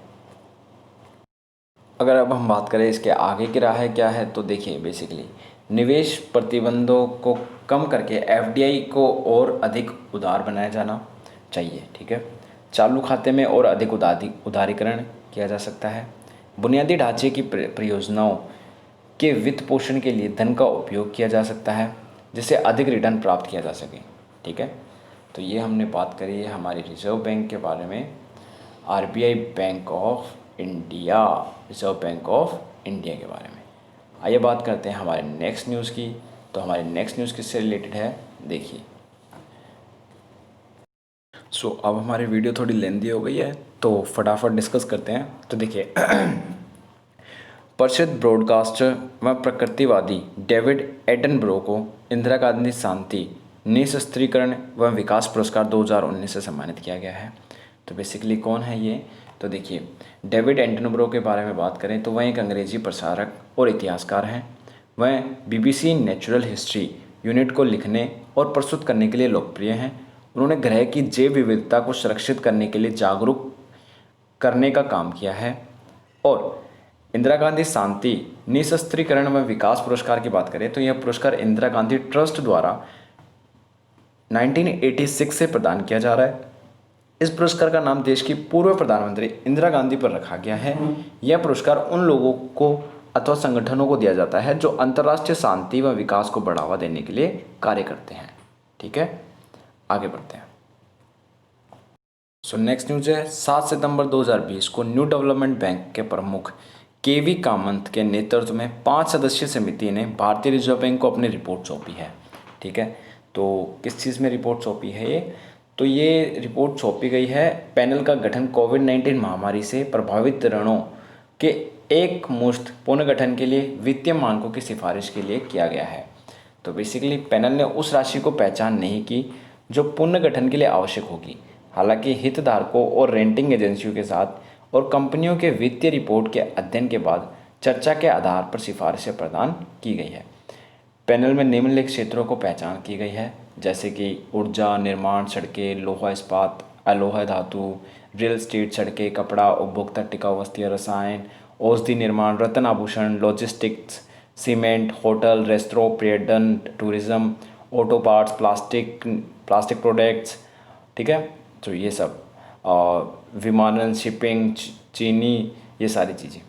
अगर अब हम बात करें इसके आगे की राह क्या है, तो देखिए बेसिकली निवेश प्रतिबंधों को कम करके एफडीआई को और अधिक उदार बनाया जाना चाहिए, ठीक है। चालू खाते में और अधिक उदारीकरण किया जा सकता है। बुनियादी ढांचे की परियोजनाओं के वित्त पोषण के लिए धन का उपयोग किया जा सकता है जिससे अधिक रिटर्न प्राप्त किया जा सके, ठीक है। तो ये हमने बात करी है हमारी रिजर्व बैंक के बारे में, RBI bank of India, reserve bank of India के बारे में। आइए बात करते हैं हमारे नेक्स्ट न्यूज़ की। तो हमारी नेक्स्ट न्यूज़ किससे रिलेटेड है, देखिए। अब हमारी वीडियो थोड़ी लेंदी हो गई है तो फटाफट डिस्कस करते हैं। तो देखिए प्रसिद्ध ब्रॉडकास्टर व प्रकृतिवादी डेविड एटनबरो को इंदिरा गांधी शांति निःशस्त्रीकरण व विकास पुरस्कार 2019 से सम्मानित किया गया है। तो बेसिकली कौन है ये? तो देखिए, डेविड एटनबरो के बारे में बात करें तो वह एक अंग्रेजी प्रसारक और इतिहासकार हैं। वह बीबीसी नेचुरल हिस्ट्री यूनिट को लिखने और प्रस्तुत करने के लिए लोकप्रिय हैं। उन्होंने ग्रह की जैव विविधता को सुरक्षित करने के लिए जागरूक करने का काम किया है। और इंदिरा गांधी शांति निःशस्त्रीकरण व विकास पुरस्कार की बात करें तो यह पुरस्कार इंदिरा गांधी ट्रस्ट द्वारा 1986 से प्रदान किया जा रहा है। इस पुरस्कार का नाम देश की पूर्व प्रधानमंत्री इंदिरा गांधी पर रखा गया है। यह पुरस्कार उन लोगों को अथवा संगठनों को दिया जाता है जो अंतर्राष्ट्रीय शांति व विकास को बढ़ावा देने के लिए कार्य करते हैं। ठीक है, आगे बढ़ते हैं। सो नेक्स्ट न्यूज है, 7 सितंबर 2020 को न्यू डेवलपमेंट बैंक के प्रमुख केवी कामंत के नेतृत्व में 5 सदस्यीय समिति ने भारतीय रिजर्व बैंक को अपनी रिपोर्ट सौंपी है। ठीक है, तो किस चीज़ में रिपोर्ट सौंपी है ये? तो ये रिपोर्ट सौंपी गई है, पैनल का गठन कोविड-19 महामारी से प्रभावित ऋणों के एक मुश्त पुनर्गठन के लिए वित्तीय मानकों की सिफारिश के लिए किया गया है। तो बेसिकली पैनल ने उस राशि को पहचान नहीं की जो पुनर्गठन के लिए आवश्यक होगी। हालांकि हितधारकों और रेंटिंग एजेंसियों के साथ और कंपनियों के वित्तीय रिपोर्ट के अध्ययन के बाद चर्चा के आधार पर सिफारिशें प्रदान की गई है। पैनल में निम्नलिखित क्षेत्रों को पहचान की गई है, जैसे कि ऊर्जा, निर्माण, सड़कें, लोहा इस्पात, अलोहा धातु, रियल एस्टेट, सड़कें, कपड़ा, उपभोक्ता टिकाऊ वस्तुएं, रसायन, औषधि निर्माण, रत्न आभूषण, लॉजिस्टिक्स, सीमेंट, होटल, रेस्टोरेंट, पर्यटन, tourism, auto parts, plastic products. ठीक है, तो ये सब विमानन, शिपिंग, चीनी, ये सारी चीज़ें।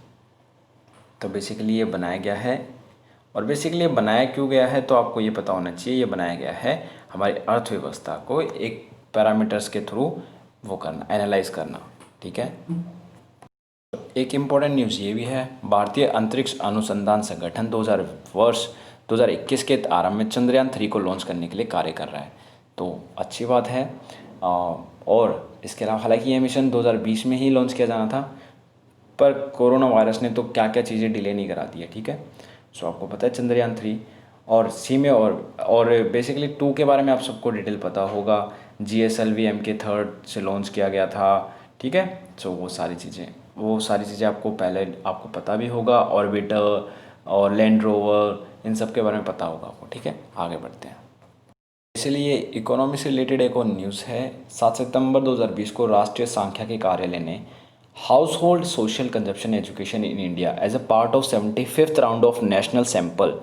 तो बेसिकली ये बनाया गया है। और बेसिकली ये बनाया क्यों गया है तो आपको ये पता होना चाहिए। ये बनाया गया है हमारी अर्थव्यवस्था को एक पैरामीटर्स के थ्रू वो करना, एनालाइज करना। ठीक है, एक इम्पॉर्टेंट न्यूज़ ये भी है, भारतीय अंतरिक्ष अनुसंधान संगठन 2021 के आरंभ में चंद्रयान 3 को लॉन्च करने के लिए कार्य कर रहा है। तो अच्छी बात है। और इसके अलावा हालांकि ये मिशन 2020 में ही लॉन्च किया जाना था, पर कोरोना वायरस ने तो क्या क्या चीज़ें डिले नहीं करा दी है। ठीक है, सो आपको पता है चंद्रयान 3 और सी में और बेसिकली 2 के बारे में आप सबको डिटेल पता होगा। GSLV MK3 से लॉन्च किया गया था। ठीक है, सो वो सारी चीज़ें आपको पहले आपको पता भी होगा। ऑर्बिटर और लैंड रोवर, इन सब के बारे में पता होगा आपको। ठीक है, आगे बढ़ते हैं। इसलिए इकोनॉमी से रिलेटेड एक और न्यूज़ है, 7 सितंबर 2020 को राष्ट्रीय सांख्यिकी कार्यालय ने household social consumption education in India as a part of 75th round of national sample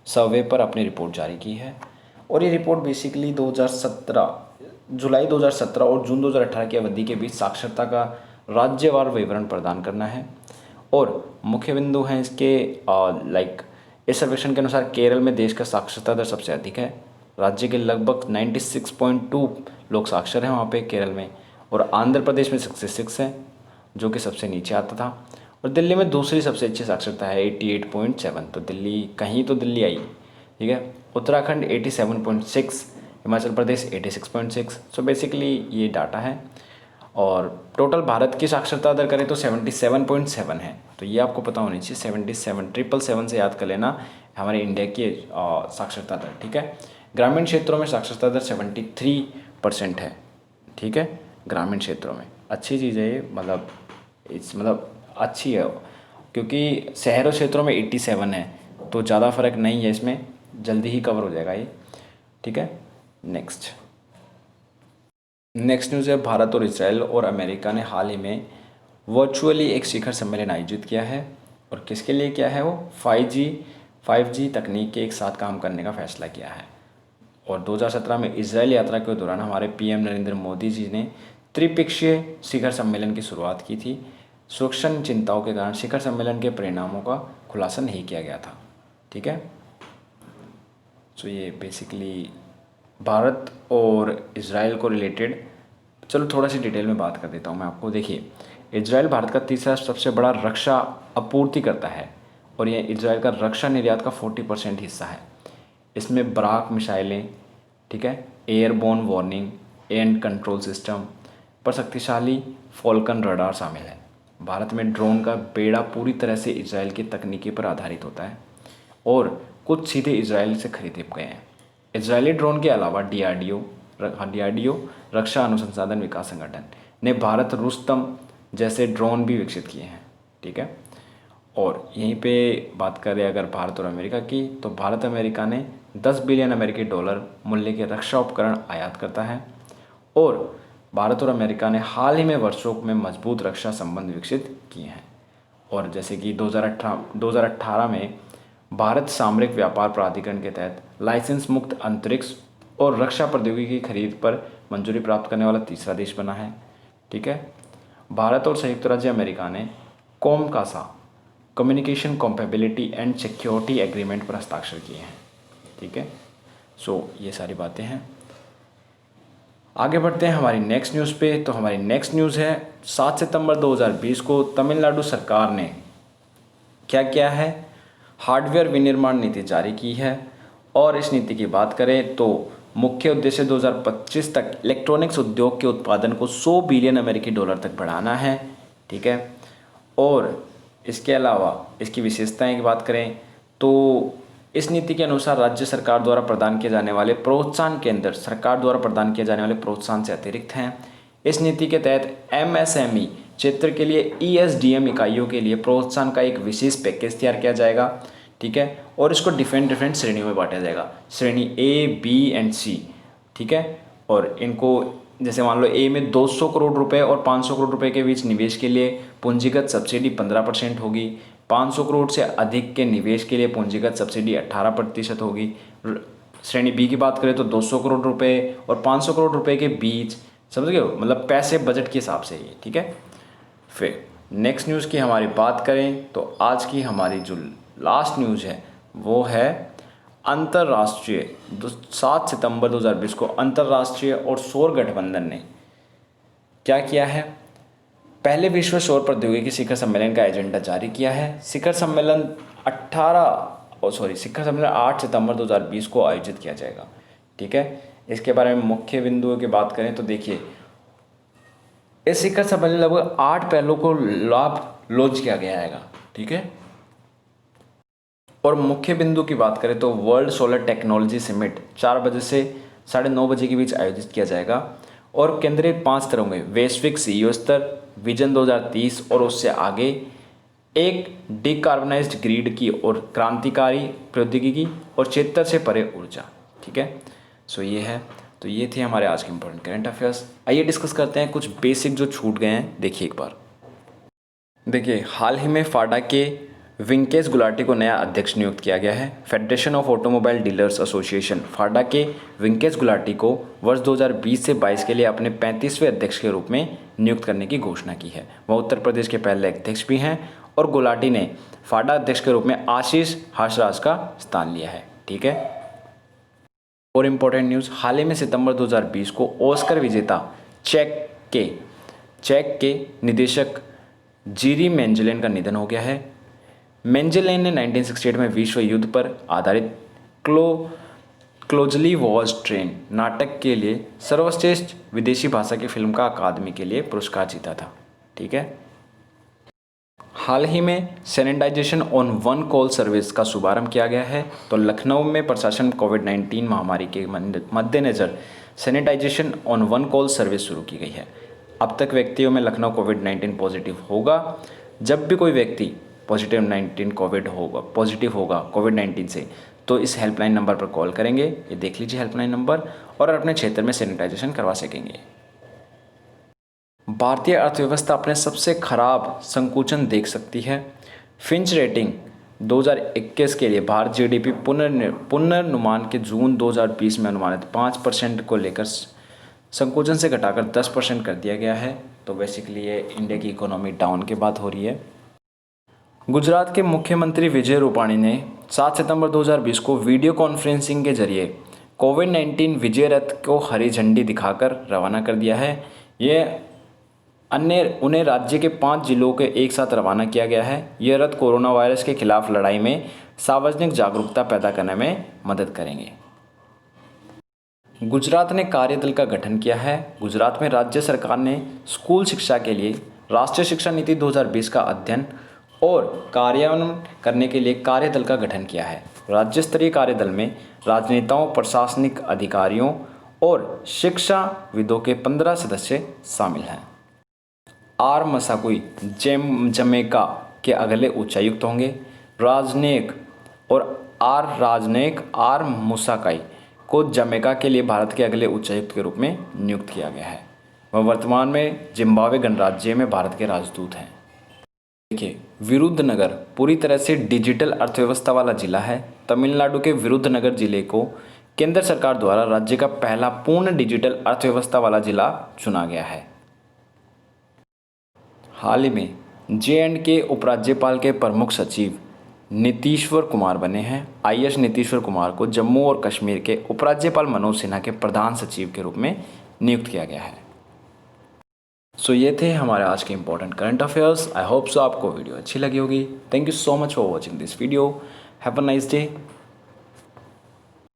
survey पर अपनी रिपोर्ट जारी की है। और ये रिपोर्ट बेसिकली जुलाई 2017 और जून 2018 की अवधि के बीच साक्षरता का राज्यवार विवरण प्रदान करना है। और मुख्य बिंदु हैं इसके इस सर्वेक्षण के अनुसार केरल में देश का साक्षरता दर सबसे अधिक है। राज्य के लगभग 96.2 लोग साक्षर हैं वहाँ पे केरल में। और आंध्र प्रदेश में 66 है, जो कि सबसे नीचे आता था। और दिल्ली में दूसरी सबसे अच्छी साक्षरता है 88.7। तो दिल्ली आई। ठीक है, उत्तराखंड 87.6, हिमाचल प्रदेश 86.6। सो बेसिकली ये डाटा है। और टोटल भारत की साक्षरता दर करें तो 77.7 है। तो ये आपको पता होनी चाहिए, 777 से याद कर लेना हमारे इंडिया की साक्षरता दर। ठीक है, ग्रामीण क्षेत्रों में साक्षरता दर 73% है। ठीक है, ग्रामीण क्षेत्रों में अच्छी चीज़ है ये, मतलब अच्छी है, क्योंकि शहरों क्षेत्रों में 87 है तो ज़्यादा फर्क नहीं है, इसमें जल्दी ही कवर हो जाएगा ये। ठीक है, नेक्स्ट न्यूज़ है, भारत और इजराइल और अमेरिका ने हाल ही में वर्चुअली एक शिखर सम्मेलन आयोजित किया है। और किसके लिए किया है? वो 5G तकनीक के एक साथ काम करने का फैसला किया है। और 2017 में इजराइल यात्रा के दौरान हमारे PM नरेंद्र मोदी जी ने त्रिपक्षीय शिखर सम्मेलन की शुरुआत की थी। सुरक्षा चिंताओं के कारण शिखर सम्मेलन के परिणामों का खुलासा नहीं किया गया था। ठीक है, सो ये बेसिकली भारत और इजराइल को रिलेटेड। चलो थोड़ा सी डिटेल में बात कर देता हूँ मैं आपको। देखिए, इजराइल भारत का तीसरा सबसे बड़ा रक्षा आपूर्ति करता है और यह इजराइल का रक्षा निर्यात का 40% हिस्सा है। इसमें ब्राक मिसाइलें, ठीक है, airborne warning and control system पर शक्तिशाली फॉल्कन रडार शामिल है। भारत में ड्रोन का बेड़ा पूरी तरह से इजराइल की तकनीकी पर आधारित होता है और कुछ सीधे इजराइल से खरीदे गए हैं। इजरायली ड्रोन के अलावा डीआरडीओ रक्षा अनुसंधान विकास संगठन ने भारत रुस्तम जैसे ड्रोन भी विकसित किए हैं। ठीक है, और यहीं पे बात करें अगर भारत और अमेरिका की, तो भारत अमेरिका ने 10 बिलियन अमेरिकी डॉलर मूल्य के रक्षा उपकरण आयात करता है और भारत और अमेरिका ने हाल ही में वर्षों में मजबूत रक्षा संबंध विकसित किए हैं। और जैसे कि 2018 में भारत सामरिक व्यापार प्राधिकरण के तहत लाइसेंस मुक्त अंतरिक्ष और रक्षा प्रौद्योगिकी की खरीद पर मंजूरी प्राप्त करने वाला तीसरा देश बना है। ठीक है, भारत और संयुक्त राज्य अमेरिका ने COMCASA communication compatibility and security agreement पर हस्ताक्षर किए हैं। ठीक है, सो ये सारी बातें हैं। आगे बढ़ते हैं हमारी नेक्स्ट न्यूज़ पे। तो हमारी नेक्स्ट न्यूज़ है 7 सितंबर 2020 को तमिलनाडु सरकार ने क्या किया है, हार्डवेयर विनिर्माण नीति जारी की है। और इस नीति की बात करें तो मुख्य उद्देश्य 2025 तक इलेक्ट्रॉनिक्स उद्योग के उत्पादन को 100 बिलियन अमेरिकी डॉलर तक बढ़ाना है। ठीक है, और इसके अलावा इसकी विशेषताएं की बात करें तो इस नीति के अनुसार राज्य सरकार द्वारा प्रदान किए जाने वाले प्रोत्साहन के अंदर सरकार द्वारा प्रदान किए जाने वाले प्रोत्साहन से अतिरिक्त हैं। इस नीति के तहत एमएसएमई क्षेत्र के लिए ईएसडीएम इकाइयों के लिए प्रोत्साहन का एक विशेष पैकेज तैयार किया जाएगा। ठीक है, और इसको डिफरेंट श्रेणियों में बांटा जाएगा, श्रेणी ए, बी एंड सी। ठीक है, और इनको जैसे मान लो ए में 200 करोड़ रुपए और 500 करोड़ रुपए के बीच निवेश के लिए पूंजीगत सब्सिडी 15% होगी। 500 करोड़ से अधिक के निवेश के लिए पूंजीगत सब्सिडी 18% होगी। श्रेणी बी की बात करें तो 200 करोड़ रुपए और 500 करोड़ रुपए के बीच, समझ गए हो, मतलब पैसे बजट के हिसाब से ये। ठीक है, फिर नेक्स्ट न्यूज़ की हमारी बात करें तो आज की हमारी जो लास्ट न्यूज़ है वो है अंतर्राष्ट्रीय 7 सितंबर 2020 को अंतर्राष्ट्रीय और सौर गठबंधन ने क्या किया है, पहले विश्व सौर प्रौद्योगिकी शिखर सम्मेलन का एजेंडा जारी किया है। शिखर सम्मेलन 8 सितंबर 2020 को आयोजित किया जाएगा। ठीक है, इसके बारे में मुख्य बिंदुओं की बात करें तो देखिए, इस शिखर सम्मेलन लगभग 8 पहलों को लाभ लॉन्च किया गया है। ठीक है, और मुख्य बिंदु की बात करें तो वर्ल्ड सोलर टेक्नोलॉजी समिट 4 बजे से 9:30 बजे के बीच आयोजित किया जाएगा और केंद्रीय 5 स्तर होंगे, वैश्विक सीईओ स्तर, विजन 2030 और उससे आगे, एक डिकार्बनाइज्ड ग्रिड की और क्रांतिकारी प्रौद्योगिकी और क्षेत्र से परे ऊर्जा। ठीक है, सो ये है, तो ये थे हमारे आज के इंपॉर्टेंट करंट अफेयर्स। आइए डिस्कस करते हैं कुछ बेसिक जो छूट गए हैं। देखिए एक बार, देखिए हाल ही में फाडा के विंकेश गुलाटी को नया अध्यक्ष नियुक्त किया गया है। Federation of automobile dealers association FADA के विंकेश गुलाटी को वर्ष 2020 से 22 के लिए अपने 35वें अध्यक्ष के रूप में नियुक्त करने की घोषणा की है। वह उत्तर प्रदेश के पहले अध्यक्ष भी हैं और गुलाटी ने फाडा अध्यक्ष के रूप में आशीष हासराज का स्थान लिया है। ठीक है, और इम्पोर्टेंट न्यूज़, हाल ही में सितंबर 2020 को ऑस्कर विजेता चेक के निदेशक जीरी मेंजेलेन का निधन हो गया है। मेंजेलेन ने 1968 में विश्व युद्ध पर आधारित क्लोजली वॉच ट्रेन नाटक के लिए सर्वश्रेष्ठ विदेशी भाषा की फिल्म का अकादमी के लिए पुरस्कार जीता था। ठीक है, हाल ही में sanitisation on one call service का शुभारंभ किया गया है। तो लखनऊ में प्रशासन कोविड-19 महामारी के मद्देनज़र sanitisation on one call service शुरू की गई है। अब तक व्यक्तियों में लखनऊ कोविड-19 पॉजिटिव होगा। जब भी कोई व्यक्ति पॉजिटिव होगा कोविड-19 से, तो इस हेल्पलाइन नंबर पर कॉल करेंगे, ये देख लीजिए हेल्पलाइन नंबर, और अपने क्षेत्र में सैनिटाइजेशन करवा सकेंगे। भारतीय अर्थव्यवस्था अपने सबसे खराब संकुचन देख सकती है। फिंच रेटिंग 2021 के लिए भारत जीडीपी पुनर्नुमान के जून 2020 में अनुमानित 5% को लेकर संकुचन से घटाकर 10% कर दिया गया है। तो बेसिकली ये इंडिया की इकोनॉमी डाउन की बात हो रही है। गुजरात के मुख्यमंत्री विजय रूपाणी ने 7 सितंबर 2020 को वीडियो कॉन्फ्रेंसिंग के जरिए कोविड-19 विजय रथ को हरी झंडी दिखाकर रवाना कर दिया है। उन्हें राज्य के 5 जिलों के एक साथ रवाना किया गया है। यह रथ कोरोना वायरस के खिलाफ लड़ाई में सार्वजनिक जागरूकता पैदा करने में मदद करेंगे। गुजरात ने कार्यदल का गठन किया है। गुजरात में राज्य सरकार ने स्कूल शिक्षा के लिए राष्ट्रीय शिक्षा नीति 2020 का अध्ययन और कार्यान्वयन करने के लिए कार्यदल का गठन किया है। राज्य स्तरीय कार्यदल में राजनेताओं, प्रशासनिक अधिकारियों और शिक्षाविदों के 15 सदस्य शामिल हैं। आर मसाकुई जमैका के अगले उच्चायुक्त होंगे। राजनयिक आर मुसाकाई को जमैका के लिए भारत के अगले उच्चायुक्त के रूप में नियुक्त किया गया है। वह वर्तमान में जिम्बाब्वे गणराज्य में भारत के राजदूत हैं। देखिए, विरुद्धनगर पूरी तरह से डिजिटल अर्थव्यवस्था वाला जिला है। तमिलनाडु के विरुद्धनगर जिले को केंद्र सरकार द्वारा राज्य का पहला पूर्ण डिजिटल अर्थव्यवस्था वाला जिला चुना गया है। हाल ही में J&K उपराज्यपाल के प्रमुख सचिव नीतीश्वर कुमार बने हैं। IS नीतीश्वर कुमार को जम्मू और कश्मीर के उपराज्यपाल मनोज सिन्हा के प्रधान सचिव के रूप में नियुक्त किया गया है। सो ये थे हमारे आज के important current affairs. I hope so आपको वीडियो अच्छी लगी होगी। Thank you so much for watching this video. Have a nice day.